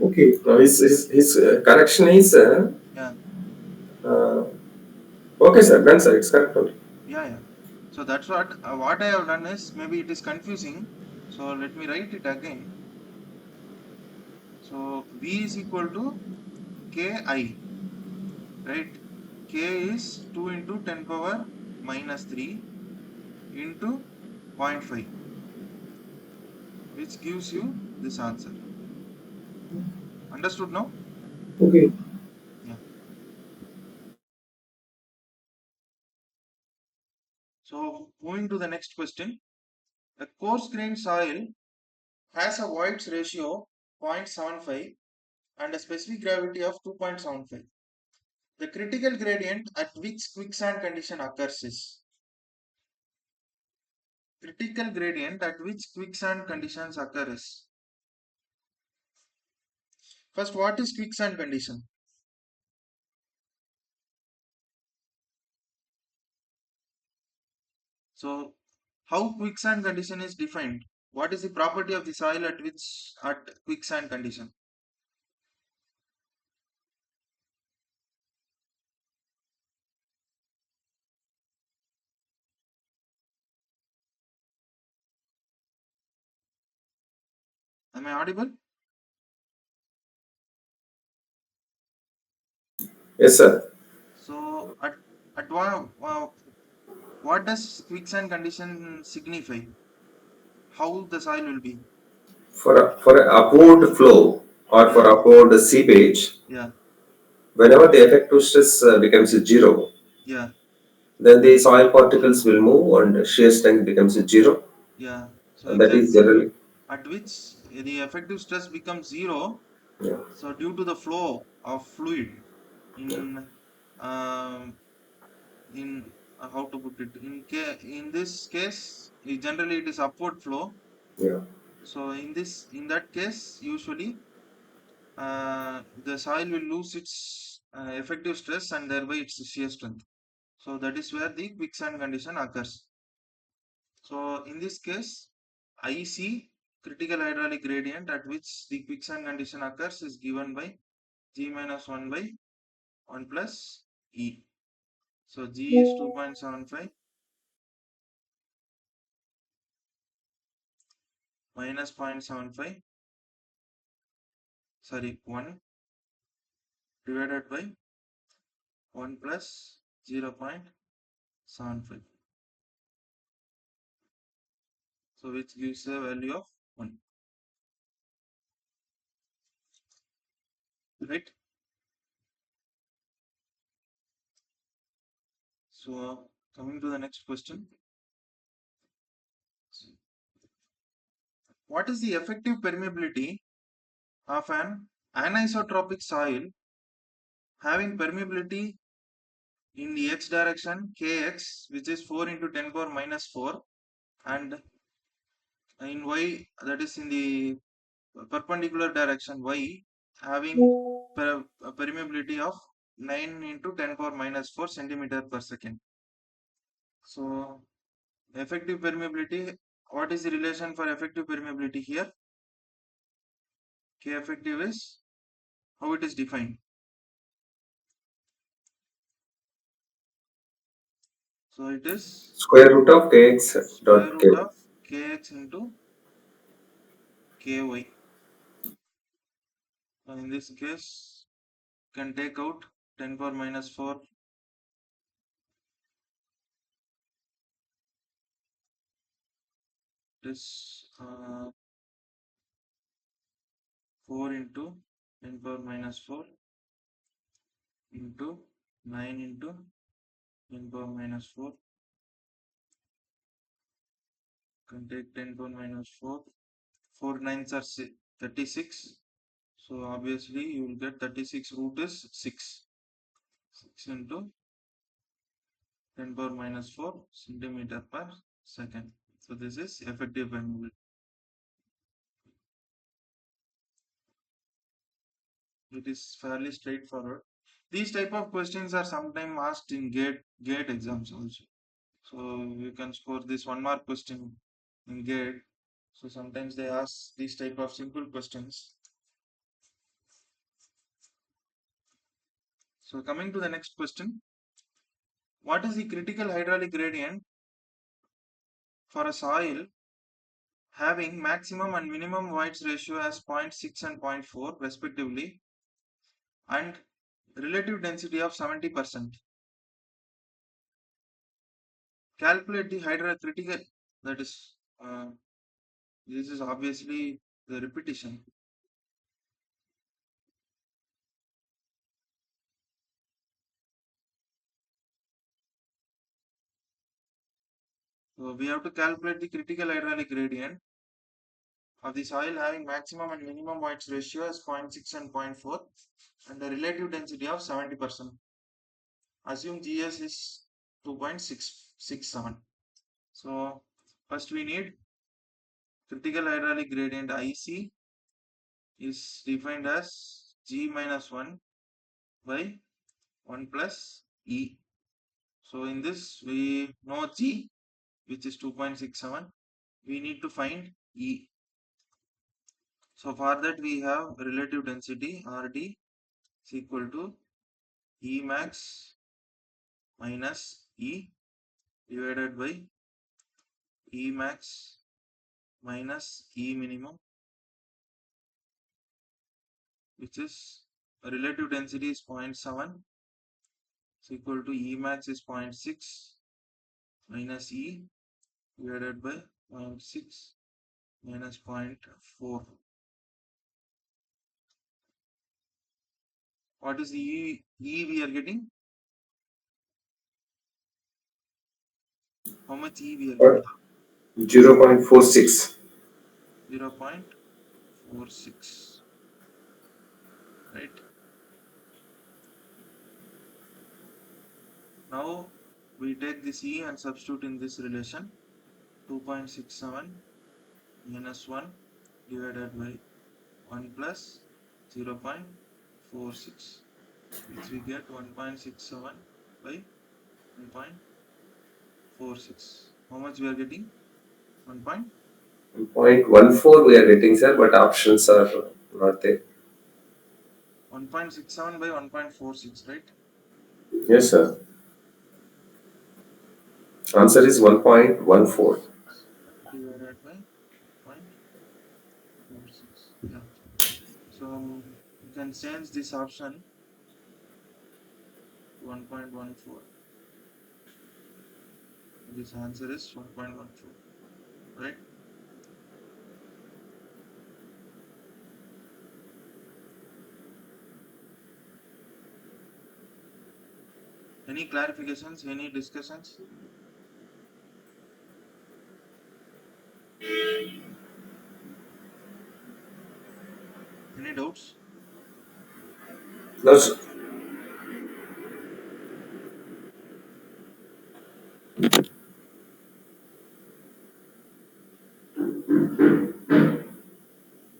Okay. Now his correction is Yeah. uh, okay, sir. Done, sir. It's correct only. Yeah. Yeah. So that's what I have done is, maybe it is confusing. So let me write it again. So V is equal to Ki, right? K is 2 into 10 power minus 3 into 0.5, which gives you this answer. Understood now? Okay. Yeah. So moving to the next question. A coarse grained soil has a Voigt's ratio 0.75 and a specific gravity of 2.75. The critical gradient at which quicksand condition occurs is, critical gradient at which quicksand conditions occur is. First, what is quicksand condition? So how quicksand condition is defined? What is the property of the soil at quicksand condition? Am I audible? Yes, sir. So at what does quicksand condition signify? How the soil will be? For a upward flow or for Yeah, upward seepage, yeah, whenever the effective stress becomes zero, yeah, then the soil particles will move and shear strength becomes zero. yeah. So And that is exactly. generally, At which the effective stress becomes zero. yeah, So due to the flow of fluid yeah. in um, in how to put it in this case, generally it is upward flow. Yeah. So in that case, usually the soil will lose its effective stress and thereby its shear strength. So that is where the quicksand condition occurs. So in this case, IC, critical hydraulic gradient at which the quicksand condition occurs, is given by G minus 1 by 1 plus E. So G is 2.75 minus 0.75, sorry, 1 divided by 1 plus 0.75. So which gives a value of 1. Right? So coming to the next question. What is the effective permeability of an anisotropic soil having permeability in the x direction kx, which is 4 into 10 power minus 4, and in y, that is in the perpendicular direction y, having a permeability of 9 into 10 power minus 4 centimeter per second. So effective permeability, what is the relation for effective permeability here? K effective is how it is defined. So it is Square root of kx square dot ky. root of kx into ky. And in this case, can take out 10 power minus 4. It is 4 into 10 power minus 4 into 9 into 10 power minus 4. Can take 10 power minus 4. 4 nines are 36. So obviously you will get 36 root is 6. 6 into 10 power minus 4 centimeter per second. So this is effective permeability. It is fairly straightforward. These type of questions are sometimes asked in gate exams also. So you can score this 1 mark question in gate. So sometimes they ask these type of simple questions. So coming to the next question, what is the critical hydraulic gradient for a soil having maximum and minimum voids ratio as 0.6 and 0.4 respectively and relative density of 70%? Calculate the critical, that is this is obviously the repetition. So we have to calculate the critical hydraulic gradient of the soil having maximum and minimum voids ratio as 0.6 and 0.4 and the relative density of 70%. Assume GS is 2.667. So first we need critical hydraulic gradient IC is defined as G minus 1 by 1 plus E. So in this we know G, which is 2.67. We need to find E. So for that we have relative density RD is equal to E max minus E divided by E max minus E minimum, which is relative density is 0.7 is equal to E max is 0.6 minus E divided by 0.6 minus 0.4. What is the E we are getting? How much E we are getting? 0.46. 0.46. Right. Now We take this E and substitute in this relation. 2.67 minus 1 divided by 1 plus 0.46, which we get 1.67 by 1.46. How much we are getting? 0.14 we are getting, sir, but options are not there. 1.67 by 1.46, right? Yes, sir. Answer is 1.14. Divided by 0.46. Yeah. So you can change this option to 1.14. This answer is 1.14, right? Any clarifications? Any discussions? Any doubts? No, sir.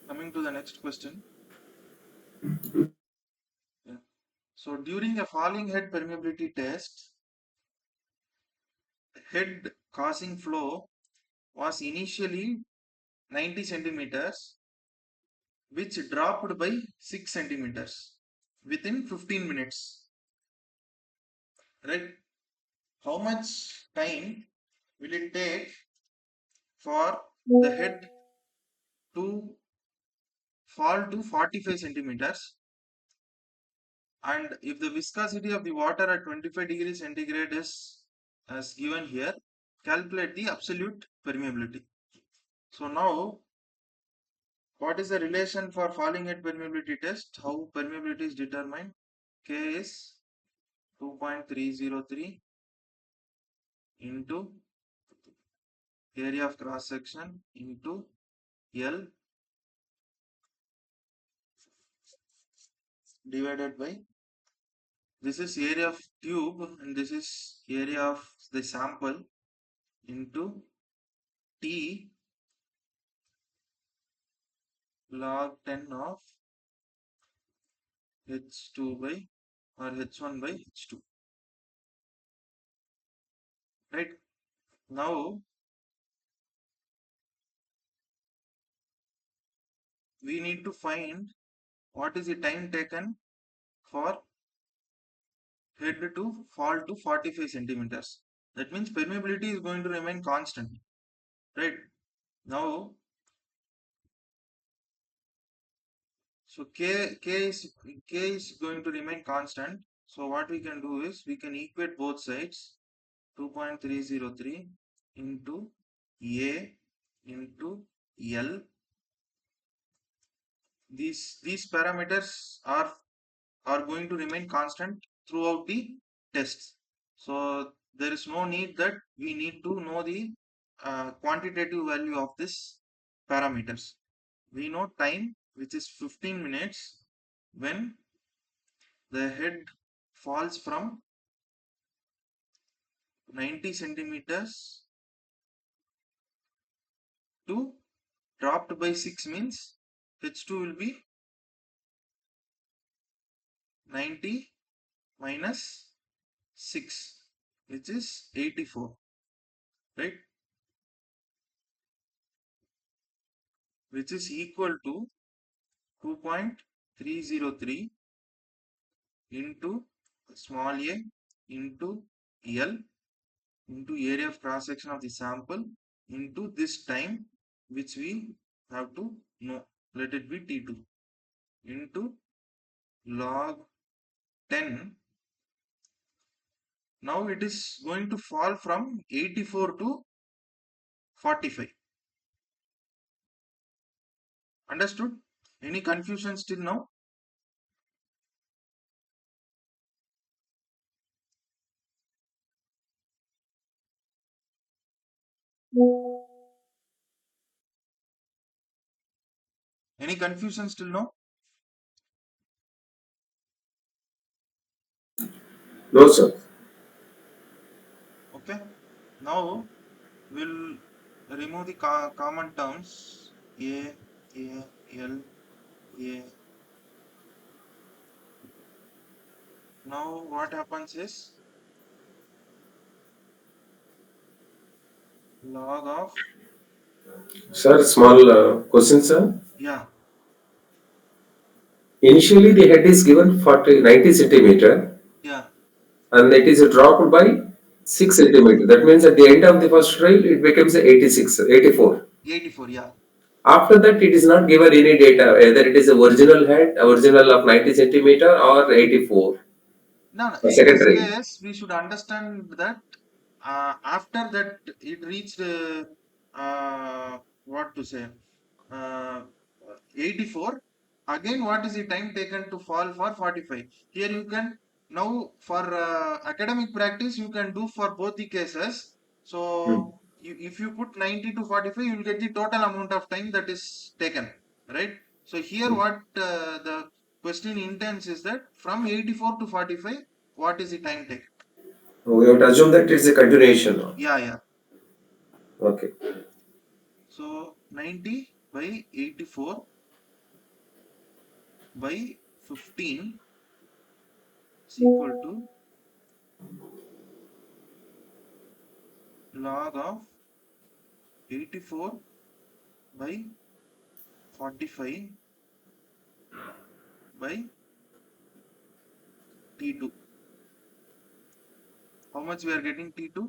Coming to the next question. Yeah. So during a falling head permeability test, head causing flow was initially 90 centimeters, which dropped by 6 centimeters within 15 minutes. Right? How much time will it take for the head to fall to 45 centimeters? And if the viscosity of the water at 25 degrees centigrade is as given here, calculate the absolute permeability. So now, what is the relation for falling head permeability test? How permeability is determined? K is 2.303 into area of cross section into L divided by, this is area of tube and this is area of the sample, into T log 10 of H2 by, or H1 by H2. Right? Now we need to find what is the time taken for head to fall to 45 centimeters. That means permeability is going to remain constant. Right? Now, so K is going to remain constant. So what we can do is we can equate both sides. 2.303 into A into L. These parameters are going to remain constant throughout the tests. So there is no need that we need to know the quantitative value of this parameters. We know time, which is 15 minutes, when the head falls from 90 centimeters to dropped by 6 means H2 will be 90 minus 6, which is 84, right? Which is equal to 2.303 into small a into L into area of cross section of the sample into this time, which we have to know. Let it be T2 into log 10. Now it is going to fall from 84 to 45. Understood? Any confusion still now? Any confusion still now? No, sir. Okay. Now we'll remove the common terms A, L, A. Now what happens is log of, Sir, small question, sir. yeah, Initially, the head is given 90 centimeter, yeah, and it is dropped by 6 centimeter. That means at the end of the first rail, it becomes 86, 84. 84, yeah. After that, it is not given any data, whether it is a original head, original of 90 centimeter or 84. No, no, The in second this rail. case, we should understand that after that it reached what to say, uh, 84. Again, what is the time taken to fall for 45? Here you can now for academic practice you can do for both the cases. Hmm. So if you put 90 to 45, you will get the total amount of time that is taken, right? So here what the question intends is that from 84 to 45, what is the time taken? We have to assume that it is a continuation. Yeah, yeah. Okay. So 90 by 84 by 15 is equal to log of 84 by 45 by T2. How much we are getting T2?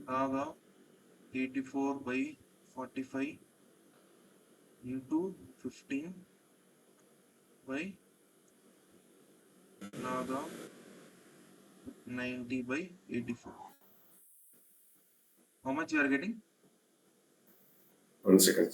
Log of 84 by 45 into 15 by log of 90 by 84. How much you are getting? 1 second.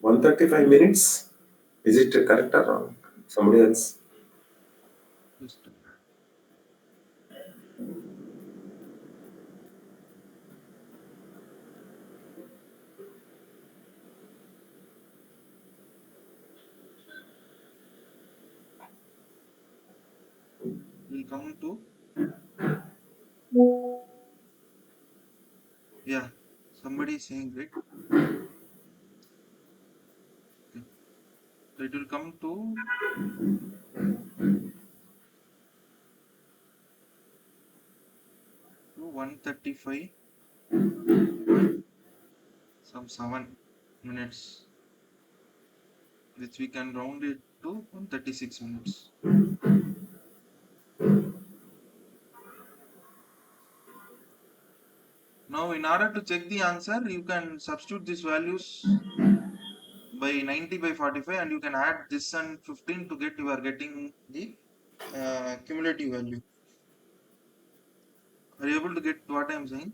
135 minutes. Is it correct or wrong? Somebody else. Just will come to, yeah, somebody is saying great. Okay. So it will come to 135 point some 7 minutes, which we can round it to 136 minutes. Now, in order to check the answer, you can substitute these values by 90 by 45 and you can add this and 15 to get, you are getting the cumulative value. Are you able to get what I am saying?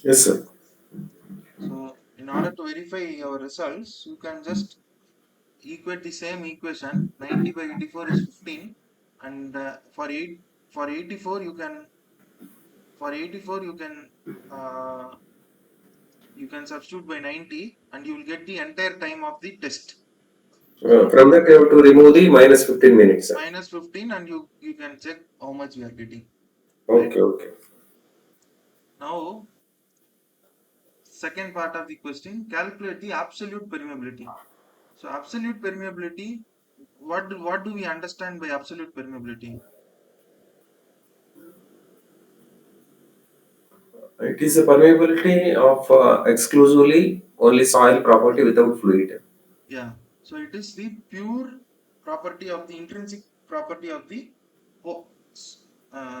Yes, sir. So, in order to verify your results, you can just equate the same equation. 90 by 84 is 15, and for 84 you can, for 84 you can substitute by 90 and you will get the entire time of the test. So From that, you have to remove the minus 15 minutes, sir. minus 15 and you can check how much we are getting, right? Okay, okay. Now second part of the question, calculate the absolute permeability. So absolute permeability, what do we understand by absolute permeability? It is a permeability of exclusively only soil property without fluid. Yeah, so it is the pure property of the intrinsic property of the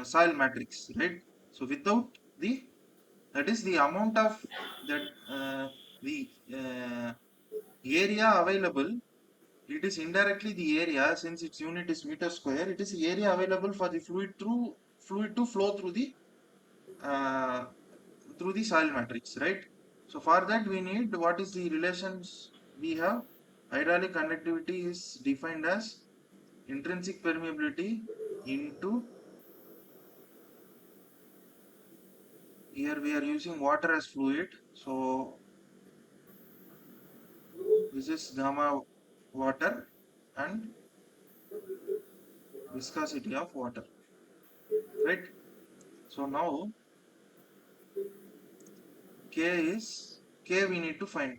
soil matrix, right? So without the That is the amount of that the area available. It is indirectly the area, since its unit is meter square. It is the area available for the fluid to flow uh, through the soil matrix, right? So for that we need, what is the relations we have? Hydraulic conductivity is defined as intrinsic permeability into, here we are using water as fluid, so this is gamma water and viscosity of water, right? So now k we need to find.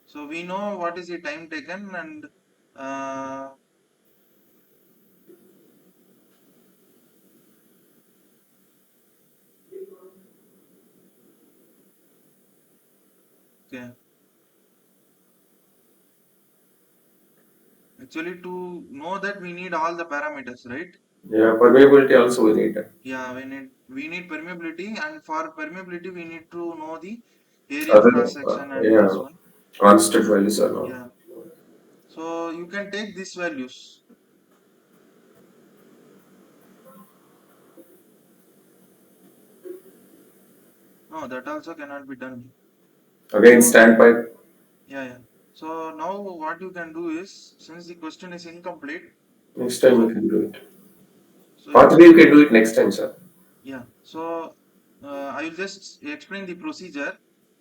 So we know what is the time taken, and uh, okay, actually to know that we need all the parameters, right? Yeah, permeability also we need. Yeah, we need permeability, and for permeability we need to know the area of Other, cross section and yeah, this one. constant values are not. Yeah, so you can take these values. No, that also cannot be done. Again, So standpipe. yeah. So now what you can do is, since the question is incomplete, Next time we so can do it. so you Pathway you can do it next time, sir. yeah. So I will just explain the procedure.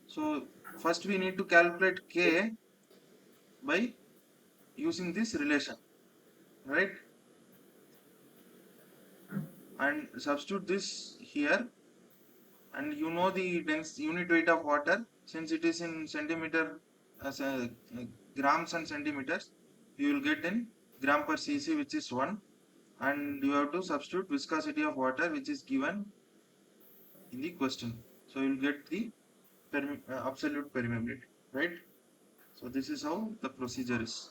So first we need to calculate k by using this relation, right? And substitute this here, and you know the dense unit weight of water, since it is in centimeter, grams and centimeters, you will get in gram per cc, which is 1, and you have to substitute viscosity of water, which is given in the question. So you will get the absolute permeability, right? So this is how the procedure is.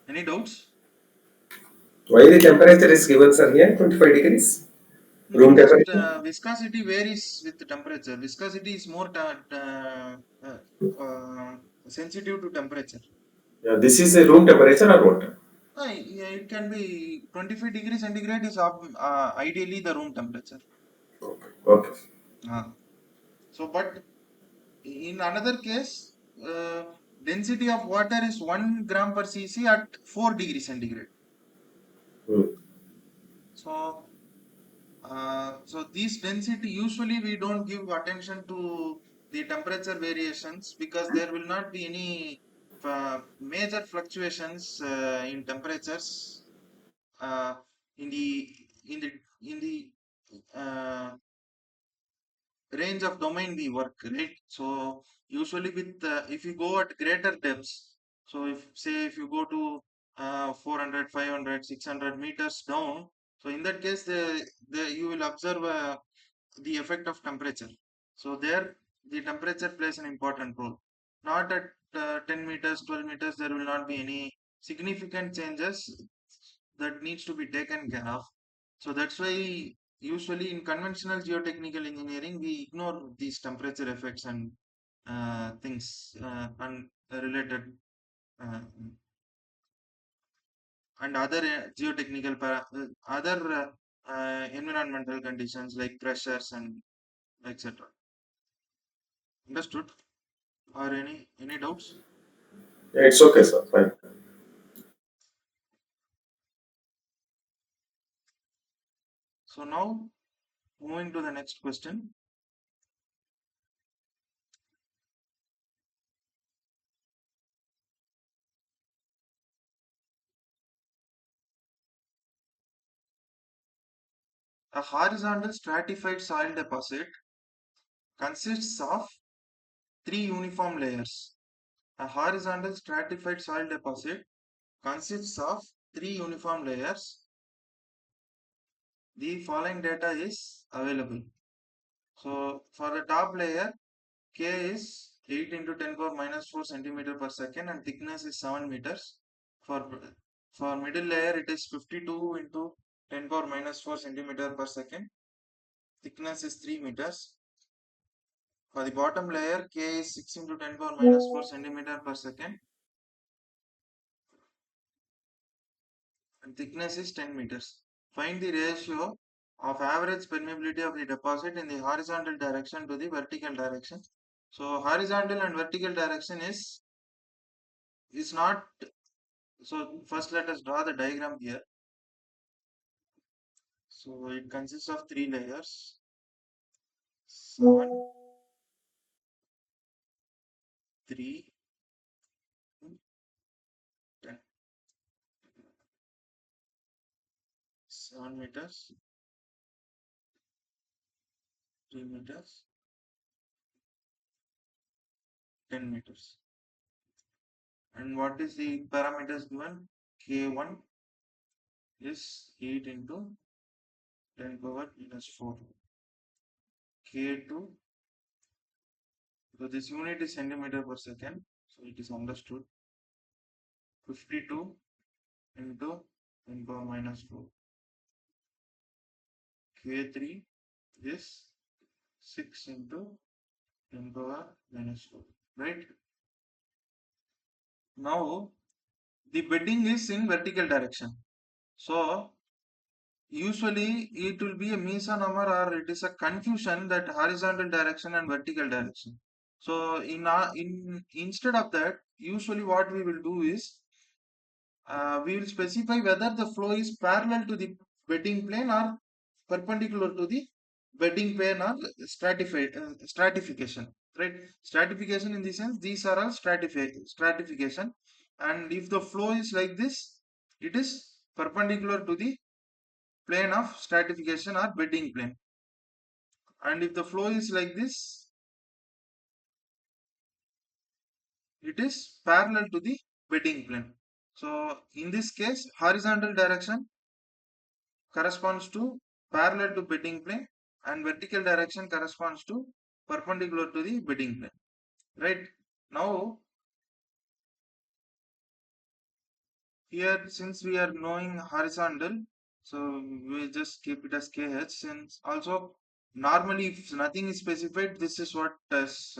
Any doubts? Why the temperature is given, sir, here? 25 degrees? Room Because temperature? viscosity varies with the temperature. Viscosity is more sensitive to temperature. Yeah, this is a room temperature or what? Yeah, it can be 25 degrees centigrade is ideally the room temperature. Okay. Uh, so, but in another case, density of water is 1 gram per cc at 4 degrees centigrade. Hmm. So, so this density, usually we don't give attention to the temperature variations, because there will not be any major fluctuations in temperatures uh, in the in the in the uh, range of domain we work, right? So usually with if you go at greater depths, so if you go to 400, 500, 600 meters down, so in that case the you will observe the effect of temperature. So there the temperature plays an important role. Not at 10 meters, 12 meters, there will not be any significant changes that needs to be taken care of. So that's why usually in conventional geotechnical engineering we ignore these temperature effects and things and related uh, and other geotechnical other environmental conditions like pressures and etc. Understood? Or any doubts? Yeah, it's okay, sir. Fine. So now moving to the next question. A horizontal stratified soil deposit consists of three uniform layers. A horizontal stratified soil deposit consists of three uniform layers. The following data is available. So for the top layer, K is 8 into 10 power minus 4 centimeter per second and thickness is 7 meters. For middle layer, it is 52 into 10 power minus 4 centimeter per second. thickness is 3 meters. For the bottom layer, K is 6 into 10 power minus 4 centimeter per second. And thickness is 10 meters. Find the ratio of average permeability of the deposit in the horizontal direction to the vertical direction. So horizontal and vertical direction is not. So first let us draw the diagram here. So it consists of 3 layers. 7, 3, 10. 7 meters, 3 meters, 10 meters. And what is the parameters given? K1 is 8 into 10 power minus 4. K2, so this unit is centimeter per second, so it is understood. 52 into 10 power minus 4. K3 is 6 into 10 power minus 4, right? Now, the bedding is in vertical direction. So, usually it will be a misnomer or it is a confusion that horizontal direction and vertical direction. So, instead of that, usually what we will do is we will specify whether the flow is parallel to the bedding plane or perpendicular to the bedding plane or stratification, right? Stratification in the sense these are all stratification, and if the flow is like this, it is perpendicular to the plane of stratification or bedding plane, and if the flow is like this, it is parallel to the bedding plane. So in this case, horizontal direction corresponds to parallel to bedding plane and vertical direction corresponds to perpendicular to the bedding plane, right? Now here, since we are knowing horizontal, so we just keep it as KH. Since also normally if nothing is specified, this is what is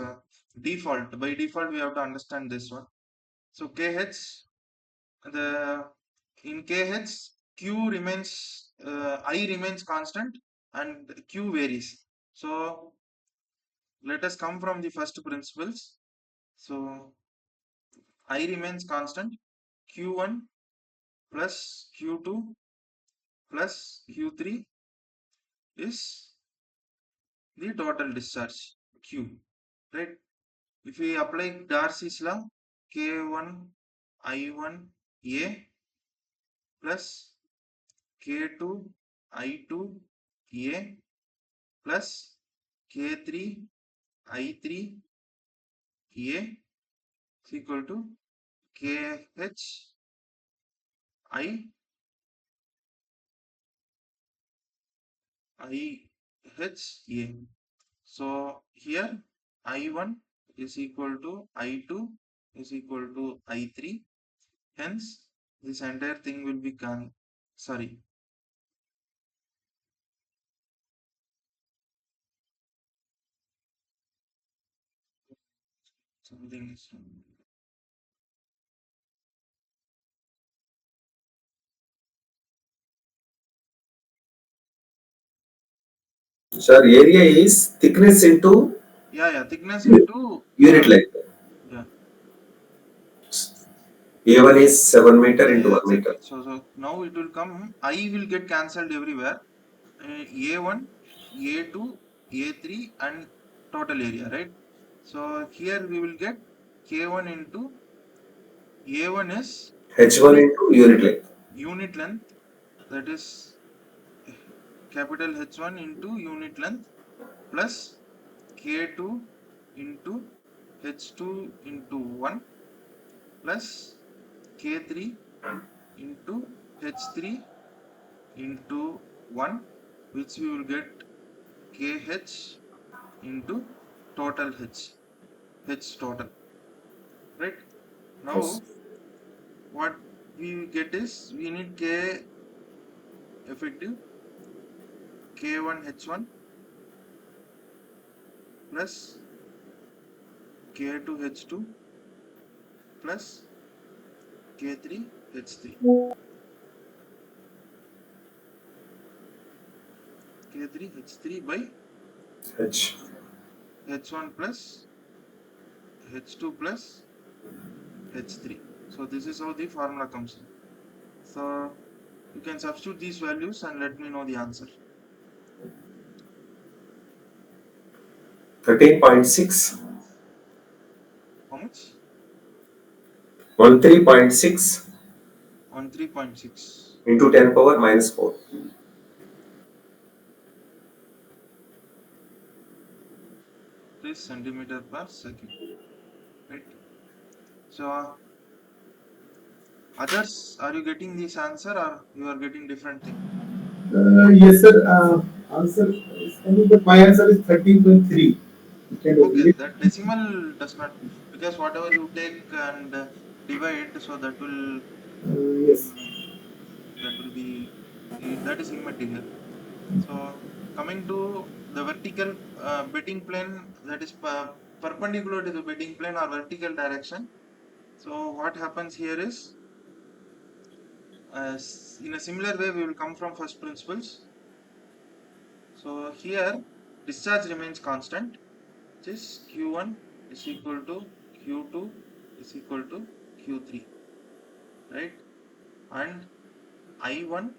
default. By default we have to understand this one. So KH, the in KH, Q remains I remains constant and Q varies. So let us come from the first principles. So I remains constant, Q1 plus Q2 plus Q3 is the total discharge Q, right? If we apply Darcy's law, K1 I1 A plus K2 I2 A plus K3 I3 A is equal to KH I H A. So here I1 is equal to I2 is equal to I3. Hence, this entire thing will be sorry. Something is wrong. Sir, area is thickness into Yeah, thickness into unit length. yeah. A1 is 7 meter into Yeah, 1 meter. exactly. So now it will come. I will get cancelled everywhere. A1, A2, A3, and total area, right? So here we will get K1 into A1 is H1 into unit length. unit length, that is capital H1 into unit length plus K2 into H2 into 1 plus K3 into H3 into 1, which we will get KH into total H total, right? Yes. Now what we get is we need K effective, K1 H1 plus K2H2 plus K3H3. K3H3 by H. H1 plus H2 plus H3. So this is how the formula comes in. So you can substitute these values and let me know the answer. 13.6. How much? 13.6 On 3.6. into 10 power minus 4. This centimeter per second. Right. So others, are you getting this answer or you are getting different thing? Yes, sir. Answer. I mean, but my answer is 13.3. You can Okay, read. that decimal does not, because whatever you take and divide, so that will Yes. uh, be that is immaterial. So coming to the vertical bedding plane, that is perpendicular to the bedding plane or vertical direction. So what happens here is, in a similar way, we will come from first principles. So here discharge remains constant, which is Q1 is equal to Q2 is equal to Q3, right? And I1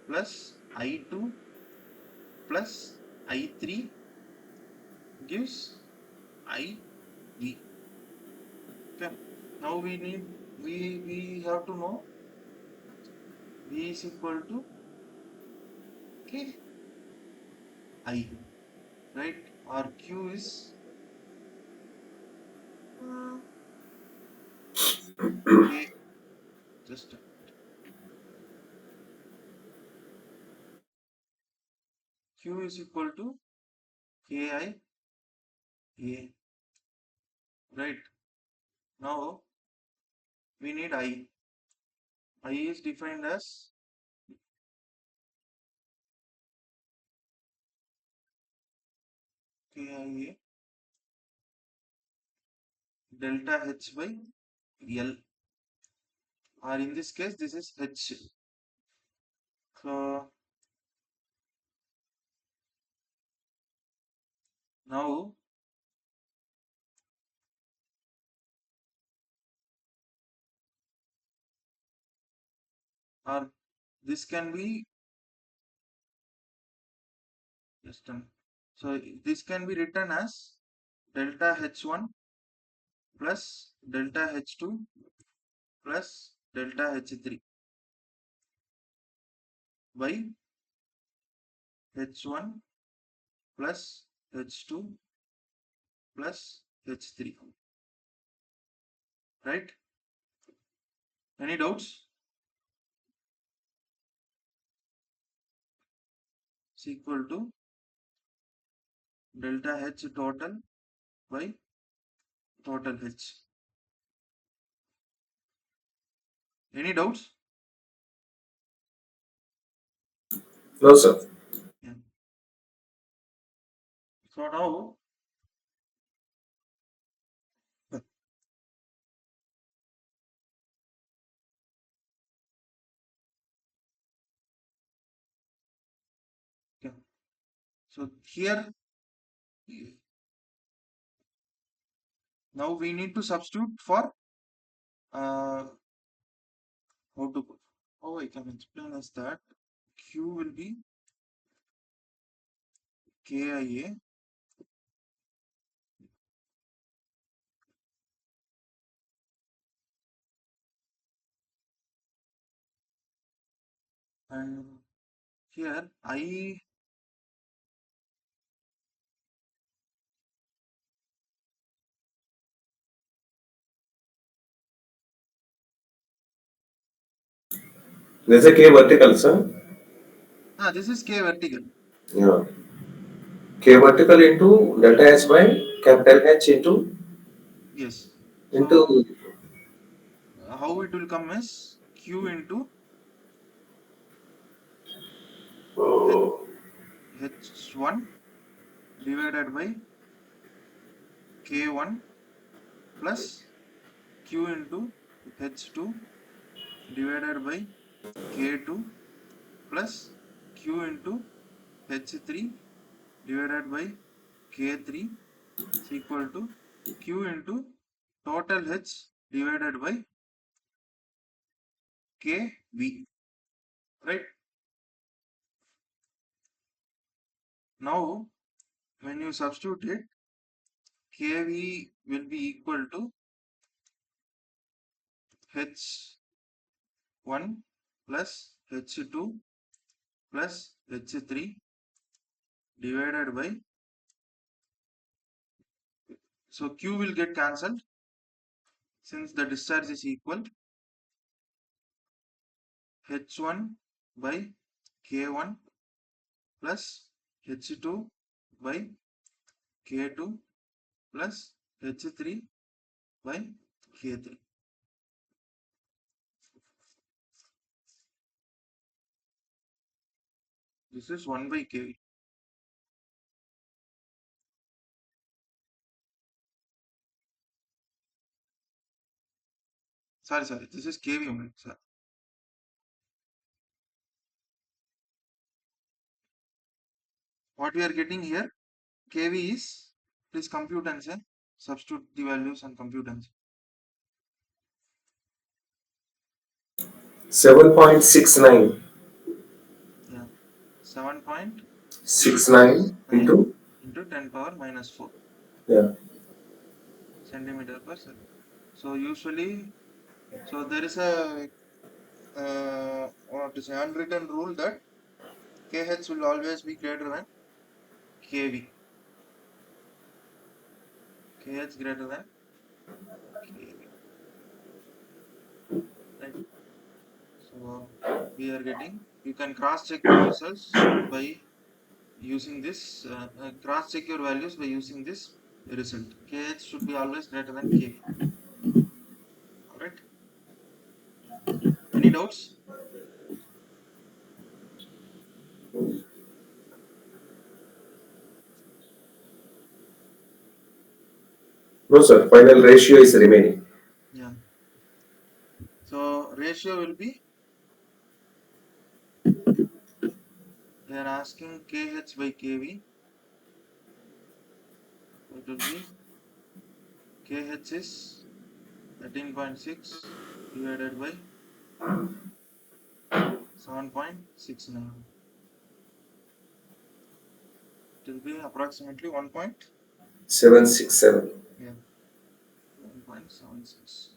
plus I2 plus I3 gives IV. Okay. Now we have to know V is equal to K I, right? Or Q is uh, K. Just Q is equal to K I A, right? Now we need I. I is defined as K I A delta H by L, or in this case this is H. So now or this can be just so this can be written as delta H1 plus delta H2 plus delta H3 by H1 plus H2 plus H3, right? Any doubts? Is equal to delta H total by total H. Any doubts? No, sir. Yeah. So now yeah. So here now we need to substitute for how to I can explain as that Q will be KIA and here I There's a K vertical, sir. this is K vertical. Yeah. K vertical into delta H by capital H Yes. So into how it will come is Q into oh, H1 divided by K1 plus Q into H2 divided by K2 plus Q into H3 divided by K3 is equal to Q into total H divided by KV, right? Now, when you substitute it, KV will be equal to H1 plus H2 plus H3 divided by, so Q will get cancelled since the discharge is equal, H1 by K1 plus H2 by K2 plus H3 by K3. This is 1 by KV. Sorry, this is KV only, sir. What we are getting here, KV is, please compute and say, substitute the values and compute and say. 7.69 Yeah, 7.69 into into 10 power minus 4 yeah. centimeter per second. So usually, so there is a what to say, unwritten rule that KH will always be greater than KV. KH greater than KV. Right. So we are getting, you can cross check yourselves by using this, cross check your values by using this result. KH should be always greater than KV. Alright. Any doubts? No, sir. Final ratio is remaining. Yeah. So ratio will be, they are asking KH by KV. It will be KH is 13.6 divided by 7.69. It will be approximately 767. 1.76.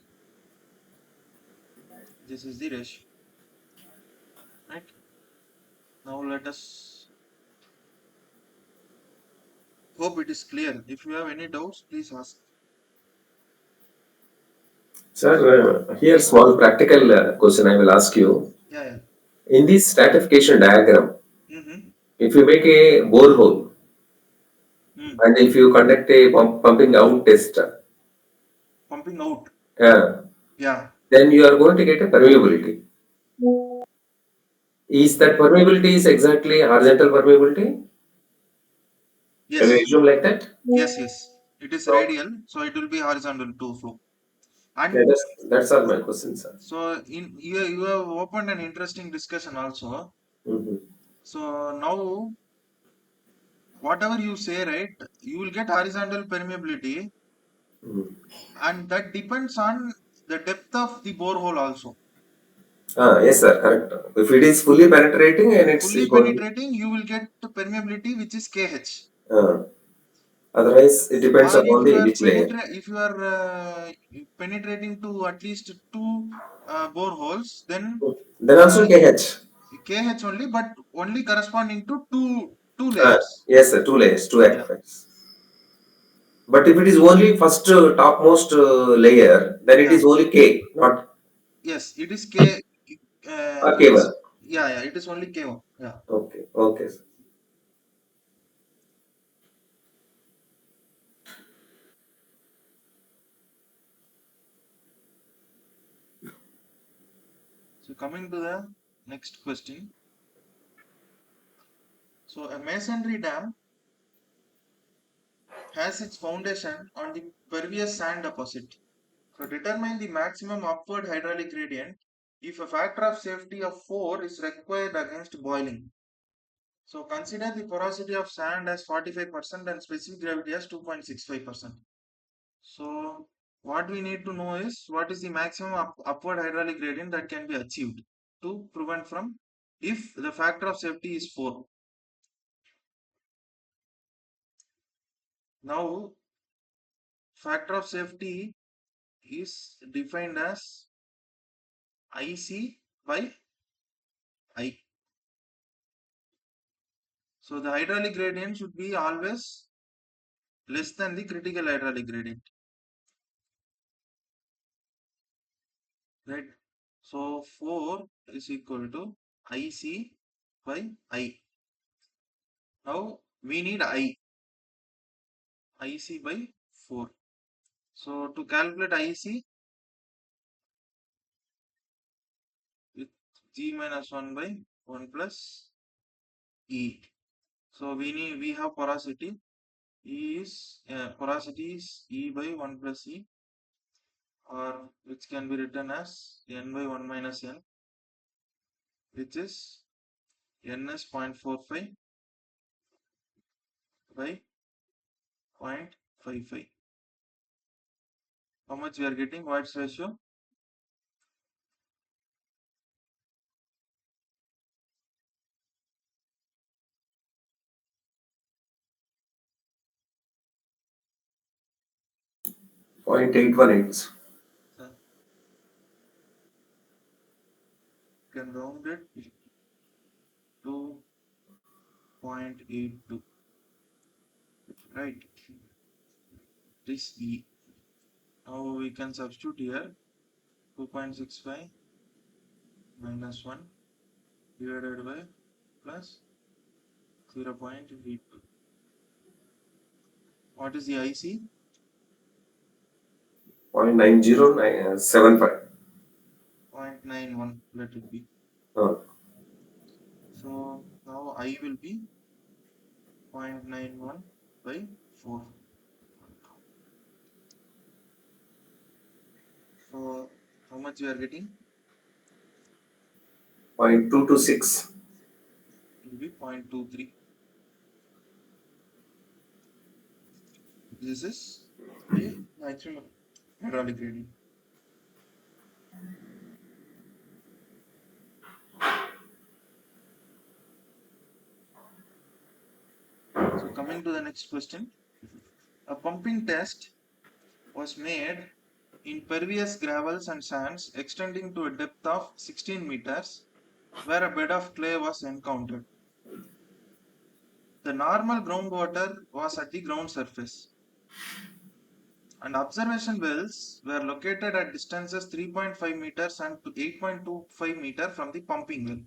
This is the ratio. Right. Now let us hope it is clear. If you have any doubts, please ask. Sir, here small practical question I will ask you. Yeah. In this stratification diagram, Mm-hmm. if you make a borehole and if you conduct a pumping out test, Pumping out. uh, Yeah. then you are going to get a permeability. Is that permeability is exactly horizontal permeability? Can we Yes. assume like that? Yes. It is Okay. radial, so it will be horizontal to flow. Yeah, And that's all my question, sir. so in you have opened an interesting discussion also. Mm-hmm. So now whatever you say, right, you will get horizontal permeability, Mm-hmm. and that depends on the depth of the borehole also. Yes, sir, correct. If it is fully penetrating and it's Fully going, penetrating, you will get the permeability which is KH. otherwise it depends Or if upon you the are which layer. penetrating to at least two boreholes, then Then also KH. KH only, but only corresponding to two Uh, layers. yes, sir, two layers, two Yeah. aquifers. But if it is only first topmost layer, then it Yeah. is only K, not Yes, it is K. It is, K1. yeah. It is only K1. Yeah. Okay, okay, sir. So coming to the next question. So a masonry dam has its foundation on the pervious sand deposit. So determine the maximum upward hydraulic gradient if a factor of safety of 4 is required against boiling. So consider the porosity of sand as 45% and specific gravity as 2.65%. So what we need to know is what is the maximum upward hydraulic gradient that can be achieved to prevent from if the factor of safety is 4. Now factor of safety is defined as IC by I. So the hydraulic gradient should be always less than the critical hydraulic gradient, right? So 4 is equal to IC by I. Now we need IC by 4. So to calculate IC with G minus 1 by 1 plus E. So we have porosity. Porosity is E by 1 plus E, or which can be written as N by 1 minus N, which is N is 0.45 by 0.55. How much we are getting? What's ratio? .818. Can round it to 0.82, right? This E. Now we can substitute here 2.65 minus 1 divided by plus 0.82. What is the IC? 0.9075. 0.91, let it be. So now I will be 0.91 by 4. So how much we are getting? 0.226. It will be 0.23. This is the maximum hydraulic gradient. So coming to the next question, a pumping test was made in pervious gravels and sands extending to a depth of 16 meters where a bed of clay was encountered. The normal groundwater was at the ground surface, and observation wells were located at distances 3.5 meters and 8.25 meters from the pumping well.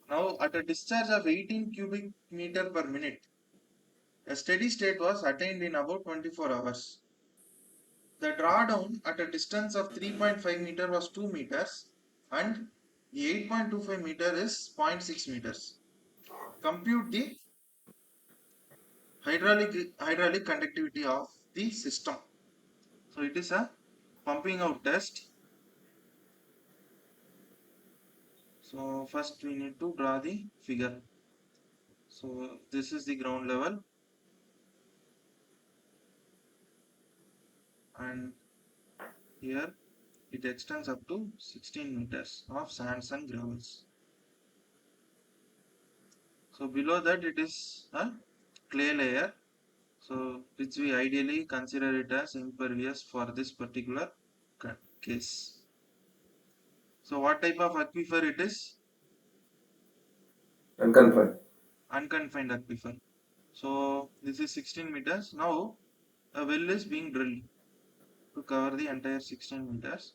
Now, at a discharge of 18 cubic meter per minute, a steady state was attained in about 24 hours. The drawdown at a distance of 3.5 meter was 2 meters and the 8.25 meter is 0.6 meters. Compute the hydraulic conductivity of the system. So it is a pumping out test. So first we need to draw the figure. So this is the ground level, and here it extends up to 16 meters of sands and gravels. So below that it is a clay layer, so which we ideally consider it as impervious for this particular case. So what type of aquifer it is? Unconfined. Unconfined aquifer. So this is 16 meters. Now a well is being drilled to cover the entire 16 meters,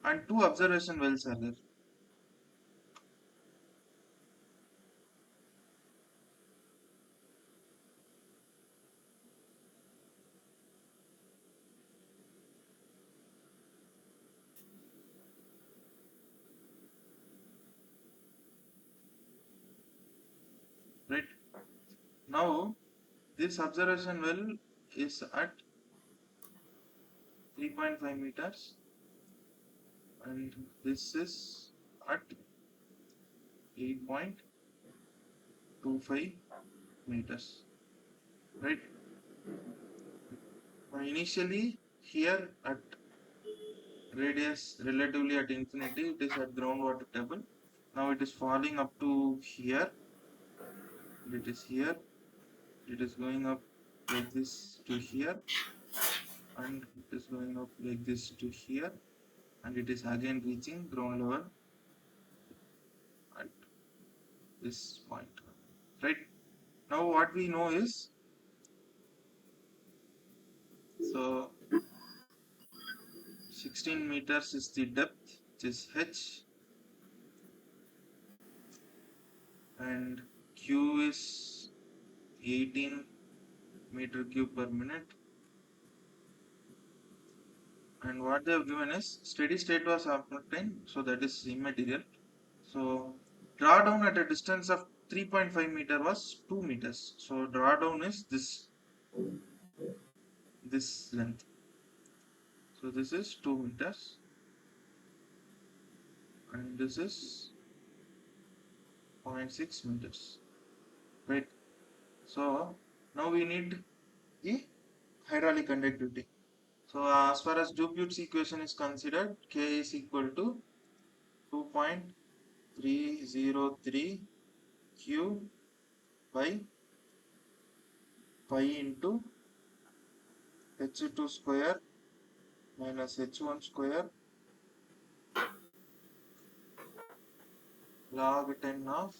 and 2 observation wells are there. Right. Now This observation well is at 3.5 meters and this is at 8.25 meters, right? Now initially here at radius relatively at infinity, it is at groundwater table. Now it is falling up to here, it is here, it is going up like this to here, and it is going up like this to here, and it is again reaching ground level at this point, right? Now what we know is, so 16 meters is the depth, which is h, and q is 18 meter cube per minute, and what they have given is steady state was obtained, so that is immaterial. So drawdown at a distance of 3.5 meter was 2 meters. So drawdown is this length. So this is 2 meters and this is 0.6 meters, right? So now we need the hydraulic conductivity. So as far as Duput's equation is considered, K is equal to 2.303 Q by pi into H2 square minus H1 square log 10 of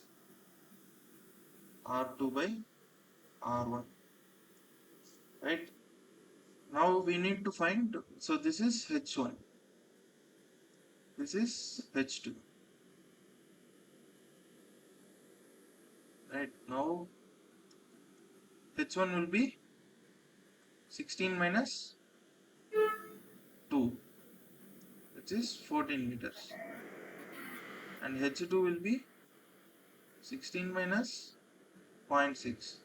R2 by R1, right? Now we need to find, so this is H1, this is H2, right? Now H1 will be 16 minus 2, which is 14 meters, and H2 will be 16 minus 0.6,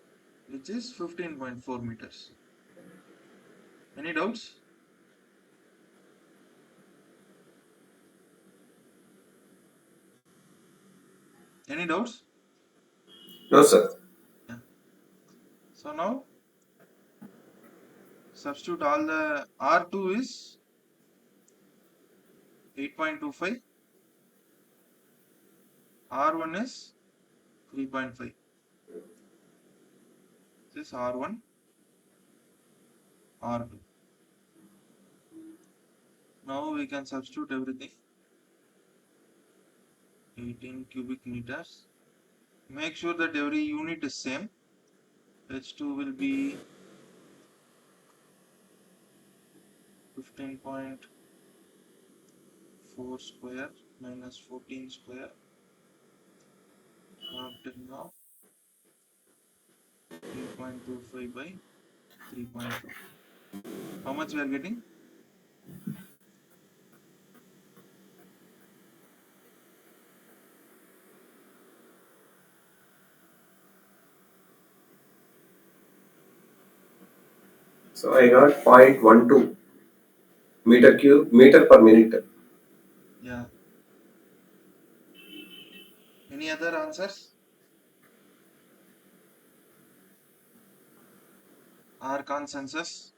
which is 15.4 meters. Any doubts? Any doubts? No, sir. Yeah. So now substitute all the R2 is 8.25, R1 is 3.5. This is R1, R2. Now we can substitute everything. 18 cubic meters. Make sure that every unit is same. H2 will be 15.4 square minus 14 square log 10 of 3.25 by 3.2. How much we are getting? So I got 0.12 meter per minute. Yeah. Any other answers? Or consensus?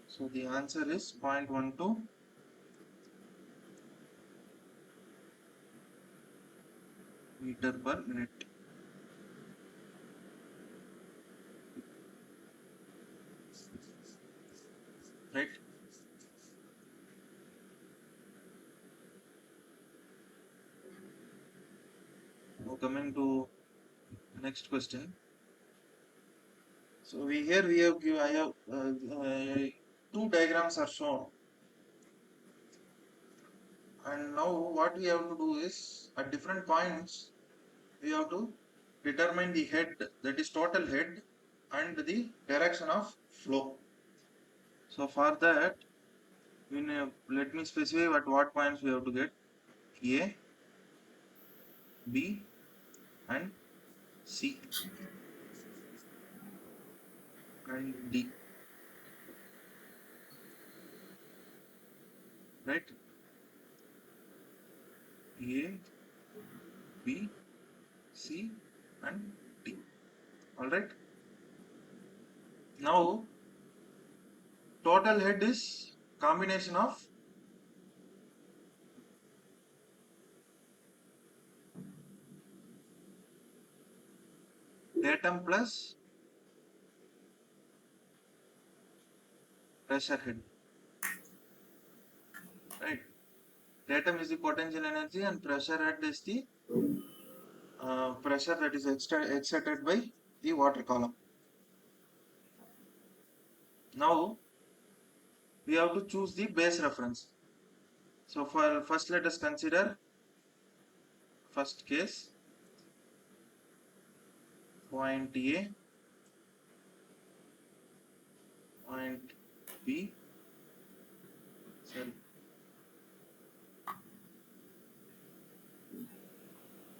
So the answer is 0.12 meter per minute. Right? Now coming to next question. So we have I have two diagrams are shown, and now what we have to do is at different points we have to determine the head, that is total head, and the direction of flow. So for that, let me specify at what points we have to get A, B, and C and D, right? A, B, C, and D. All right. Now, total head is combination of datum plus pressure head, right? Datum is the potential energy and pressure head is the pressure that is exerted by the water column. Now, we have to choose the base reference. So for first, let us consider first case, point A, point B, sorry,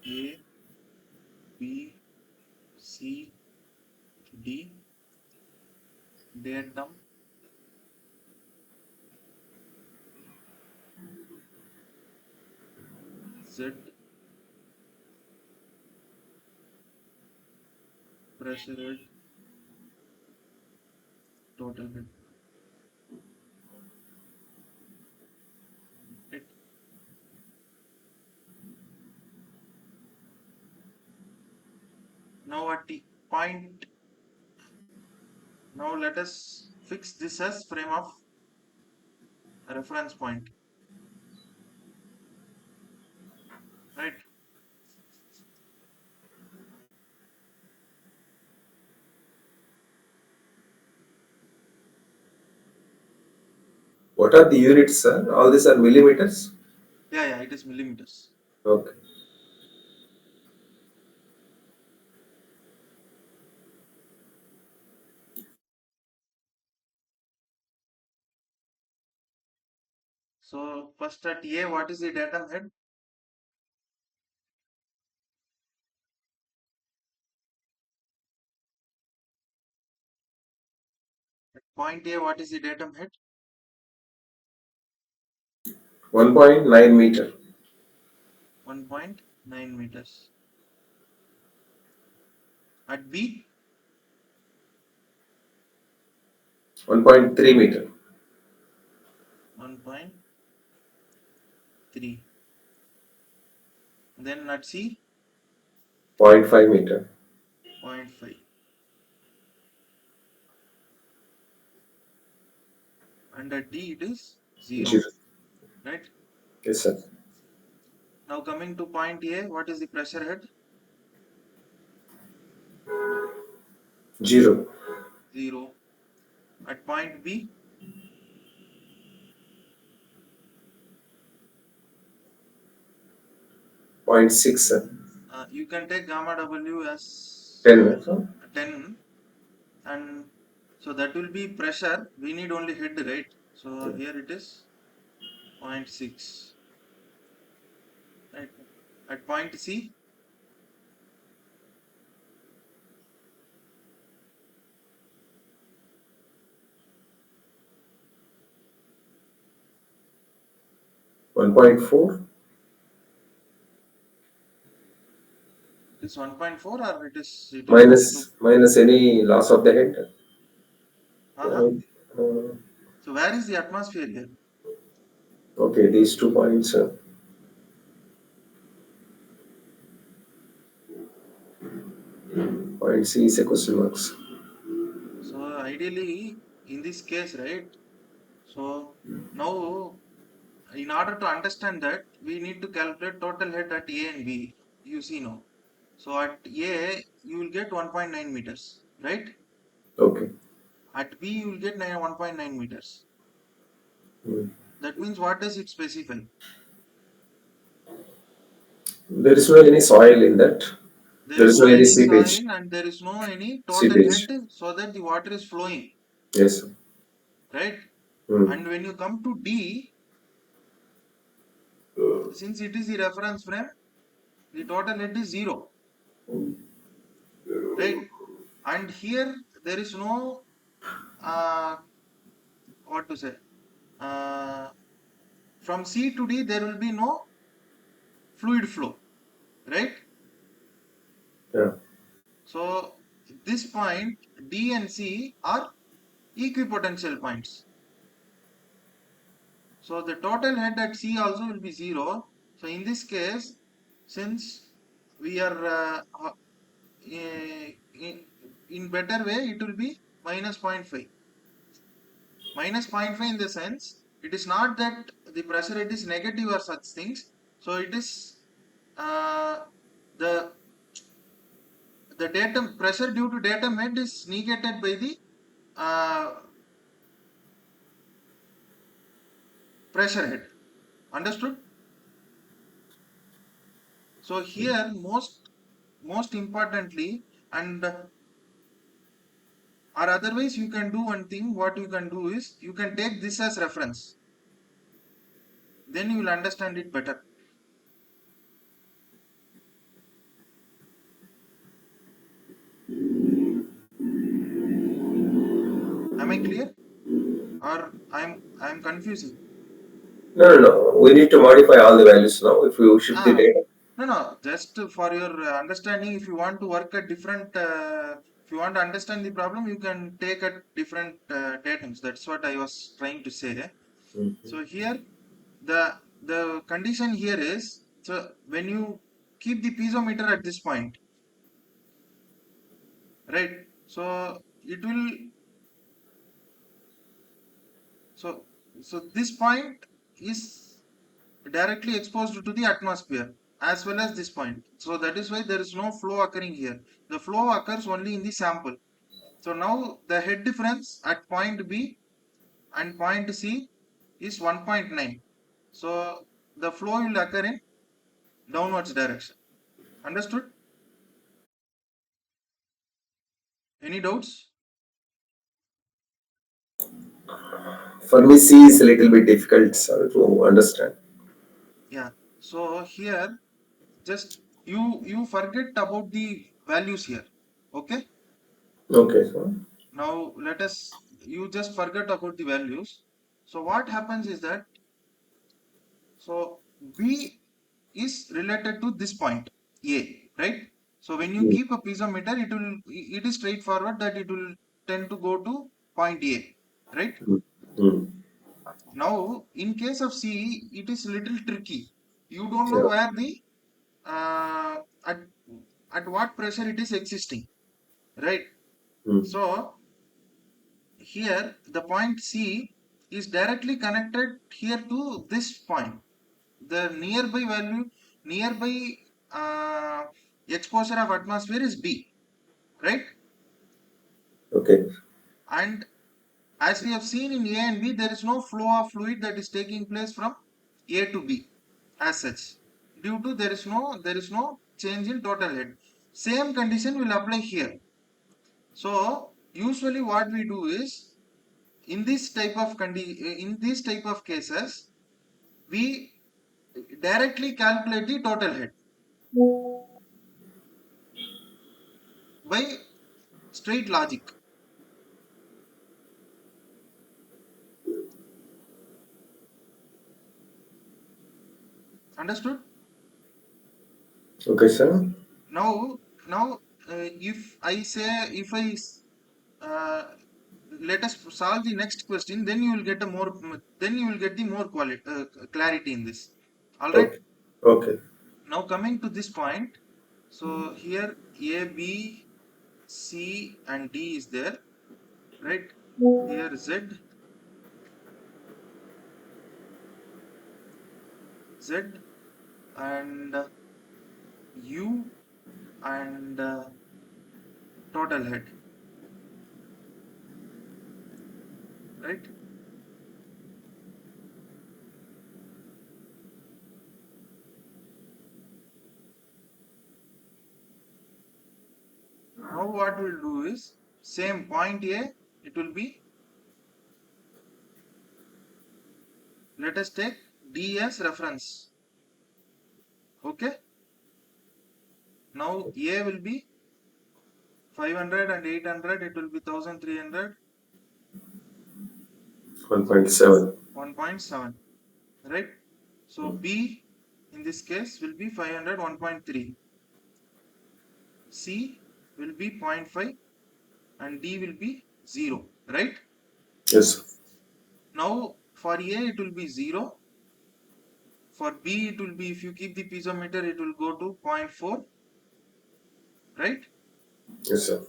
A, B, C, D, datum, Z, pressure head, total head. Right? Now at the point, now let us fix this as frame of reference point, right? What are the units, sir? All these are millimeters? Yeah, it is millimeters. Okay. So first at A, what is the datum head? At point A, what is the datum head? 1.9 meter. 1.9 meters. At B, 1.3 meter. 1.3. Then at C, 0.5 meter. 0.5. And at D, it is 0, Zero. right? Yes, sir. Now coming to point A, what is the pressure head? 0. 0. At point B, 0.6, sir. you can take gamma W as 10. Sir. 10, and so that will be pressure. We need only head, right? So here it is 0.6, right? At point C, 1.4. it is 1.4 or it will go to Minus any loss of the head. uh-huh. Uh, So where is the atmosphere here? okay, these 2 points. Point C is a question marks. So ideally in this case, right? So now in order to understand that, we need to calculate total head at A and B. You see now. So at A you will get 1.9 meters, right? Okay. At B you will get 1.9 meters. Hmm. That means what does it specify? There is no any soil in that. There is no any any seepage. soil and there is no any total Seepage. head, so that the water is flowing, Yes, sir. right? Hmm. And when you come to D, since it is the reference frame, the total head is 0, right? And here there is no what to say, uh, from C to D there will be no fluid flow, right? Yeah. So this point D and C are equipotential points. So the total head at C also will be 0. So in this case, since we are in better way, it will be minus 0.5. Minus 0.5 in the sense, it is not that the pressure head is negative or such things. So it is uh, the datum pressure due to datum head is negated by the uh, pressure head. Understood? So here most importantly, and or otherwise you can do one thing. What you can do is you can take this as reference, then you will understand it better. Am I clear, or I'm confusing? No, no, no. We need to modify all the values now. If you shift the Ah, data. no. Just for your understanding, if you want to work at different, if you want to understand the problem, you can take at different datums. That's what I was trying to say. Mhm. So here, the condition here is, so when you keep the piezometer at this point, right? So it will, so this point is directly exposed to the atmosphere as well as this point. So that is why there is no flow occurring here. The flow occurs only in the sample. So now the head difference at point B and point C is 1.9. So the flow will occur in downwards direction. Understood? Any doubts? For me, C is a little bit difficult, sir, to understand. Yeah. So here just you forget about the values here. Okay. Okay, sir. Now let us, you just forget about the values. So what happens is that, so B is related to this point A, right? So when you Mm. keep a piezometer, it is straightforward that it will tend to go to point A, right? Mm. Mm. Now in case of C, it is little tricky. You don't know Yeah. where the uh, at at what pressure it is existing, right? Mm. So here the point C is directly connected here to this point. The nearby value, nearby uh, exposure of atmosphere is B, right? Okay. And as we have seen in A and B, there is no flow of fluid that is taking place from A to B as such. Due to there is no change in total head. Same condition will apply here. So usually what we do is, in this type of cases, we directly calculate the total head by straight logic. Understood? Okay, sir. Now, if I uh, let us solve the next question, then you will get then you will get the more clarity in this. All right. Okay. Okay. Now coming to this point, so here A, B, C, and D is there, right? Here Z, and U, and total head, right? Now what we'll do is same point A, it will be, let us take D as reference. Okay. Now A will be 500 and 800, it will be 1300, 1.7. 1.7, right? So B in this case will be 500, 1.3. C will be 0.5 and D will be 0, right? Yes. Now for A it will be 0. For B it will be, if you keep the piezometer, it will go to 0.4, right? Yes, sir.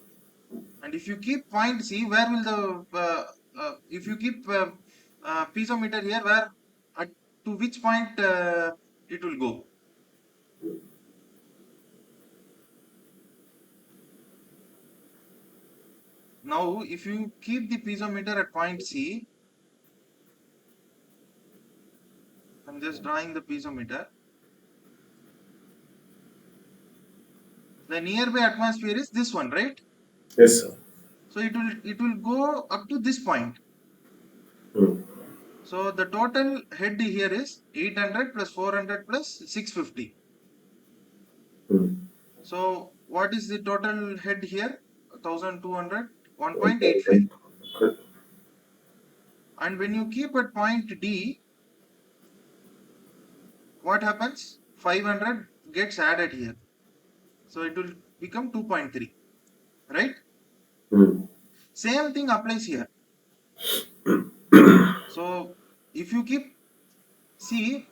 And if you keep point C, where will the if you keep piezometer here, where to which point it will go? Now, if you keep the piezometer at point C, I'm just drawing the piezometer. The nearby atmosphere is this one, right? Yes, sir. So it will go up to this point. Hmm. So the total head here is 800 plus 400 plus 650. Hmm. So what is the total head here? 1200, 1.85. Good. And when you keep at point D, what happens? 500 gets added here. So it will become 2.3, right? Hmm. Same thing applies here. So if you keep, see,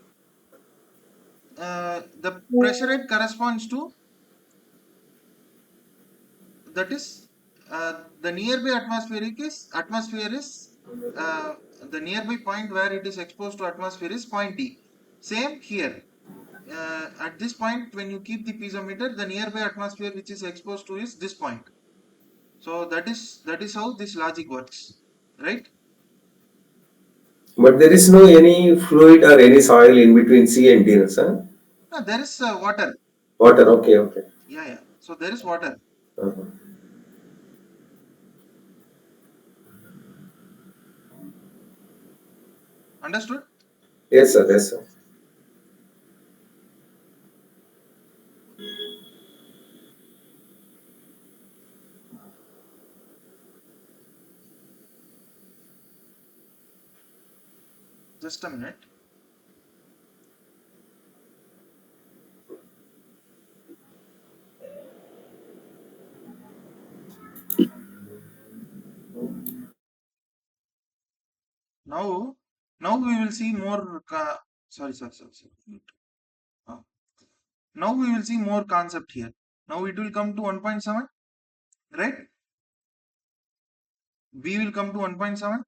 the pressure head corresponds to, that is, the nearby atmosphere is the nearby point where it is exposed to atmosphere is point D. Same here. At this point, when you keep the piezometer, the nearby atmosphere which is exposed to is this point. So that is how this logic works, right? But there is no any fluid or any soil in between C and D, sir? No, there is water. Water. Okay, okay. Yeah, yeah. So there is water. Uh-huh. Understood? Yes, sir. Yes, sir. Just a minute. Now, we will see more. Sorry. Uh, Now we will see more concept here. Now it will come to 1.7, right? B will come to 1.7.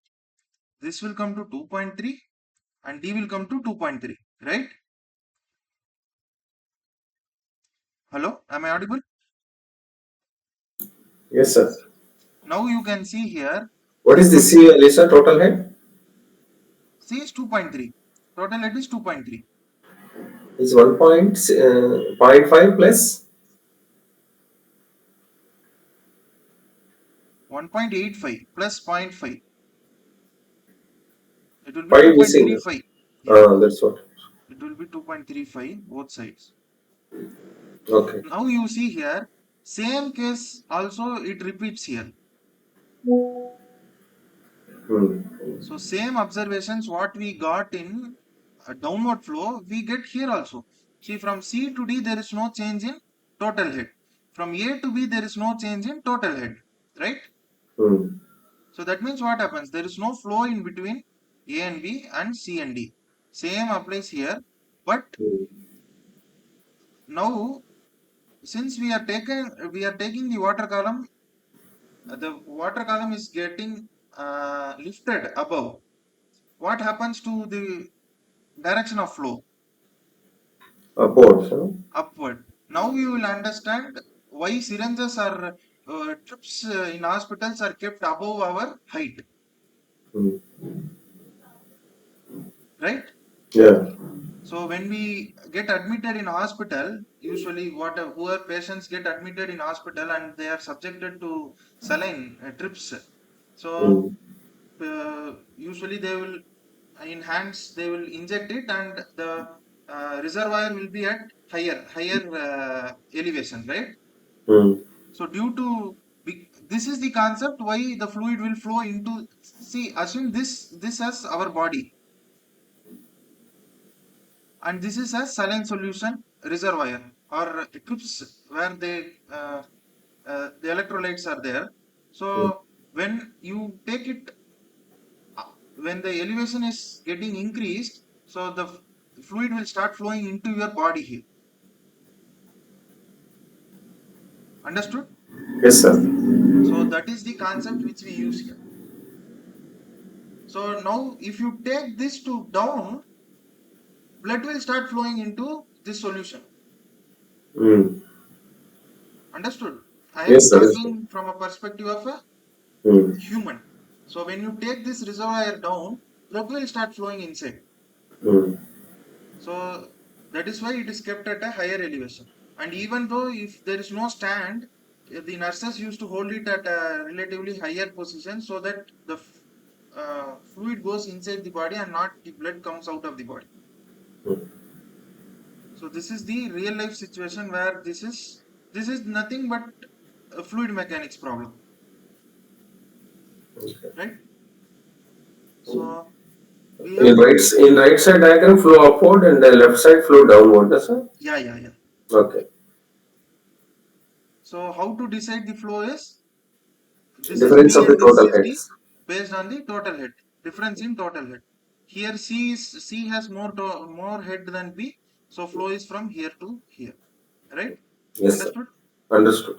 This will come to 2.3 and D will come to 2.3, right? Hello, am I audible? Yes, sir. Now you can see here, What is the C, Lisa, total head? C is 2.3. Total head is 2.3. Is 1.5 plus 1.85 plus 0.5. It will be 5 missing. 2.35. Yeah, That's what. it will be 2.35 both sides. Okay. Now you see here, same case also it repeats here. Hmm. So same observations what we got in a downward flow, we get here also. See, from C to D there is no change in total head. From A to B there is no change in total head, right? Hmm. So that means what happens? There is no flow in between A and B and C and D. Same applies here, but Hmm. now since we are taking the water column, the water column is getting lifted above. What happens to the direction of flow? Upwards. Huh? Upward. Now you will understand why syringes are trips in hospitals are kept above our height, Hmm. right? Yeah. So when we get admitted in hospital, usually whoever patients get admitted in hospital and they are subjected to saline trips. So usually they will in hands they will inject it, and the reservoir will be at higher elevation, right? Mm. So this is the concept why the fluid will flow into. See, assume this as our body, and this is a saline solution reservoir or trips where the electrolytes are there. Mm. So when you take it, when the elevation is getting increased, so the fluid will start flowing into your body here. Understood? Yes, sir. So that is the concept which we use here. So now if you take this to down, blood will start flowing into this solution. Mm. Understood? I am Yes, sir. Yes, sir. talking from a perspective of a Mm. human. So when you take this reservoir down, blood will start flowing inside. Mm. So that is why it is kept at a higher elevation. And even though if there is no stand, the nurses used to hold it at a relatively higher position so that the fluid goes inside the body and not the blood comes out of the body. Mm. So this is the real life situation where this is nothing but a fluid mechanics problem, Okay. right? So we In have right side diagram, flow upward, and the left side flow downward. Yes, sir. yeah. Okay. So how to decide the flow is this is Difference B of the and this total is D heads. based on the total head. Difference in total head. Here C has more head than B, so flow is from here to here, right? Yes, sir. Understood? Understood.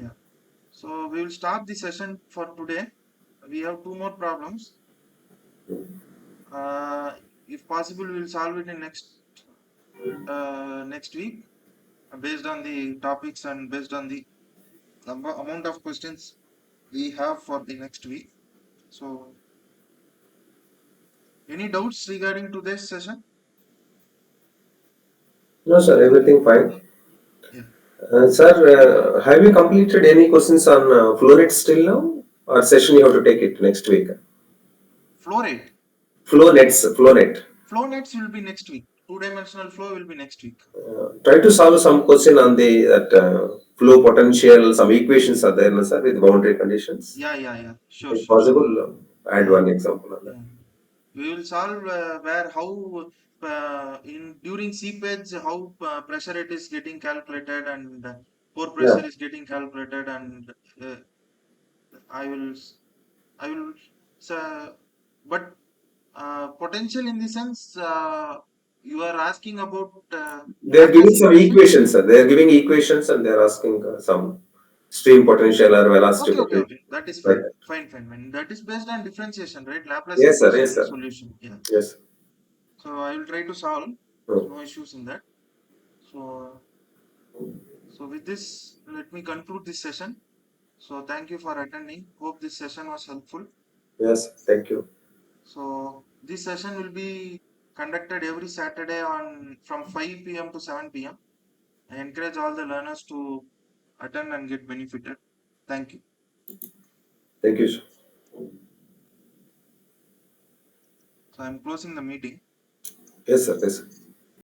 Yeah. So we will stop the session for today. We have two more problems. Uh, if possible, we will solve it in next week based on the topics and based on the amount of questions we have for the next week. So, any doubts regarding today's session? No, sir. Everything fine. Yeah. Sir, have you completed any questions on flow rates till now? Or session you have to take it next week? Flow rate. Flow net. Flow nets will be next week. Two-dimensional flow will be next week. Try to solve some question on the that flow potential. Some equations are there, no, sir, with boundary conditions. Yeah. Sure, If sure, sure. possible, add Yeah, one example on that. yeah. We will solve where how in during seepage how pressure it is getting calculated and pore Yeah. pressure is getting calculated, and uh, I will I will but potential in the sense you are asking about They are giving Laplace some equation. equations, sir. They are giving equations and they are asking some stream potential or velocity potential. Okay. That is Like fine. that. Fine. That is based on differentiation, right? Laplace Yes, sir. Yes, equation sir. solution. Yeah. Yes. So I will try to solve. Hmm. No issues in that. So with this, let me conclude this session. So thank you for attending. Hope this session was helpful. Yes. Thank you. So this session will be conducted every Saturday on from 5 p.m. to 7 p.m. I encourage all the learners to attend and get benefited. Thank you. Thank you, sir. So I'm closing the meeting. Yes, sir. Yes, sir.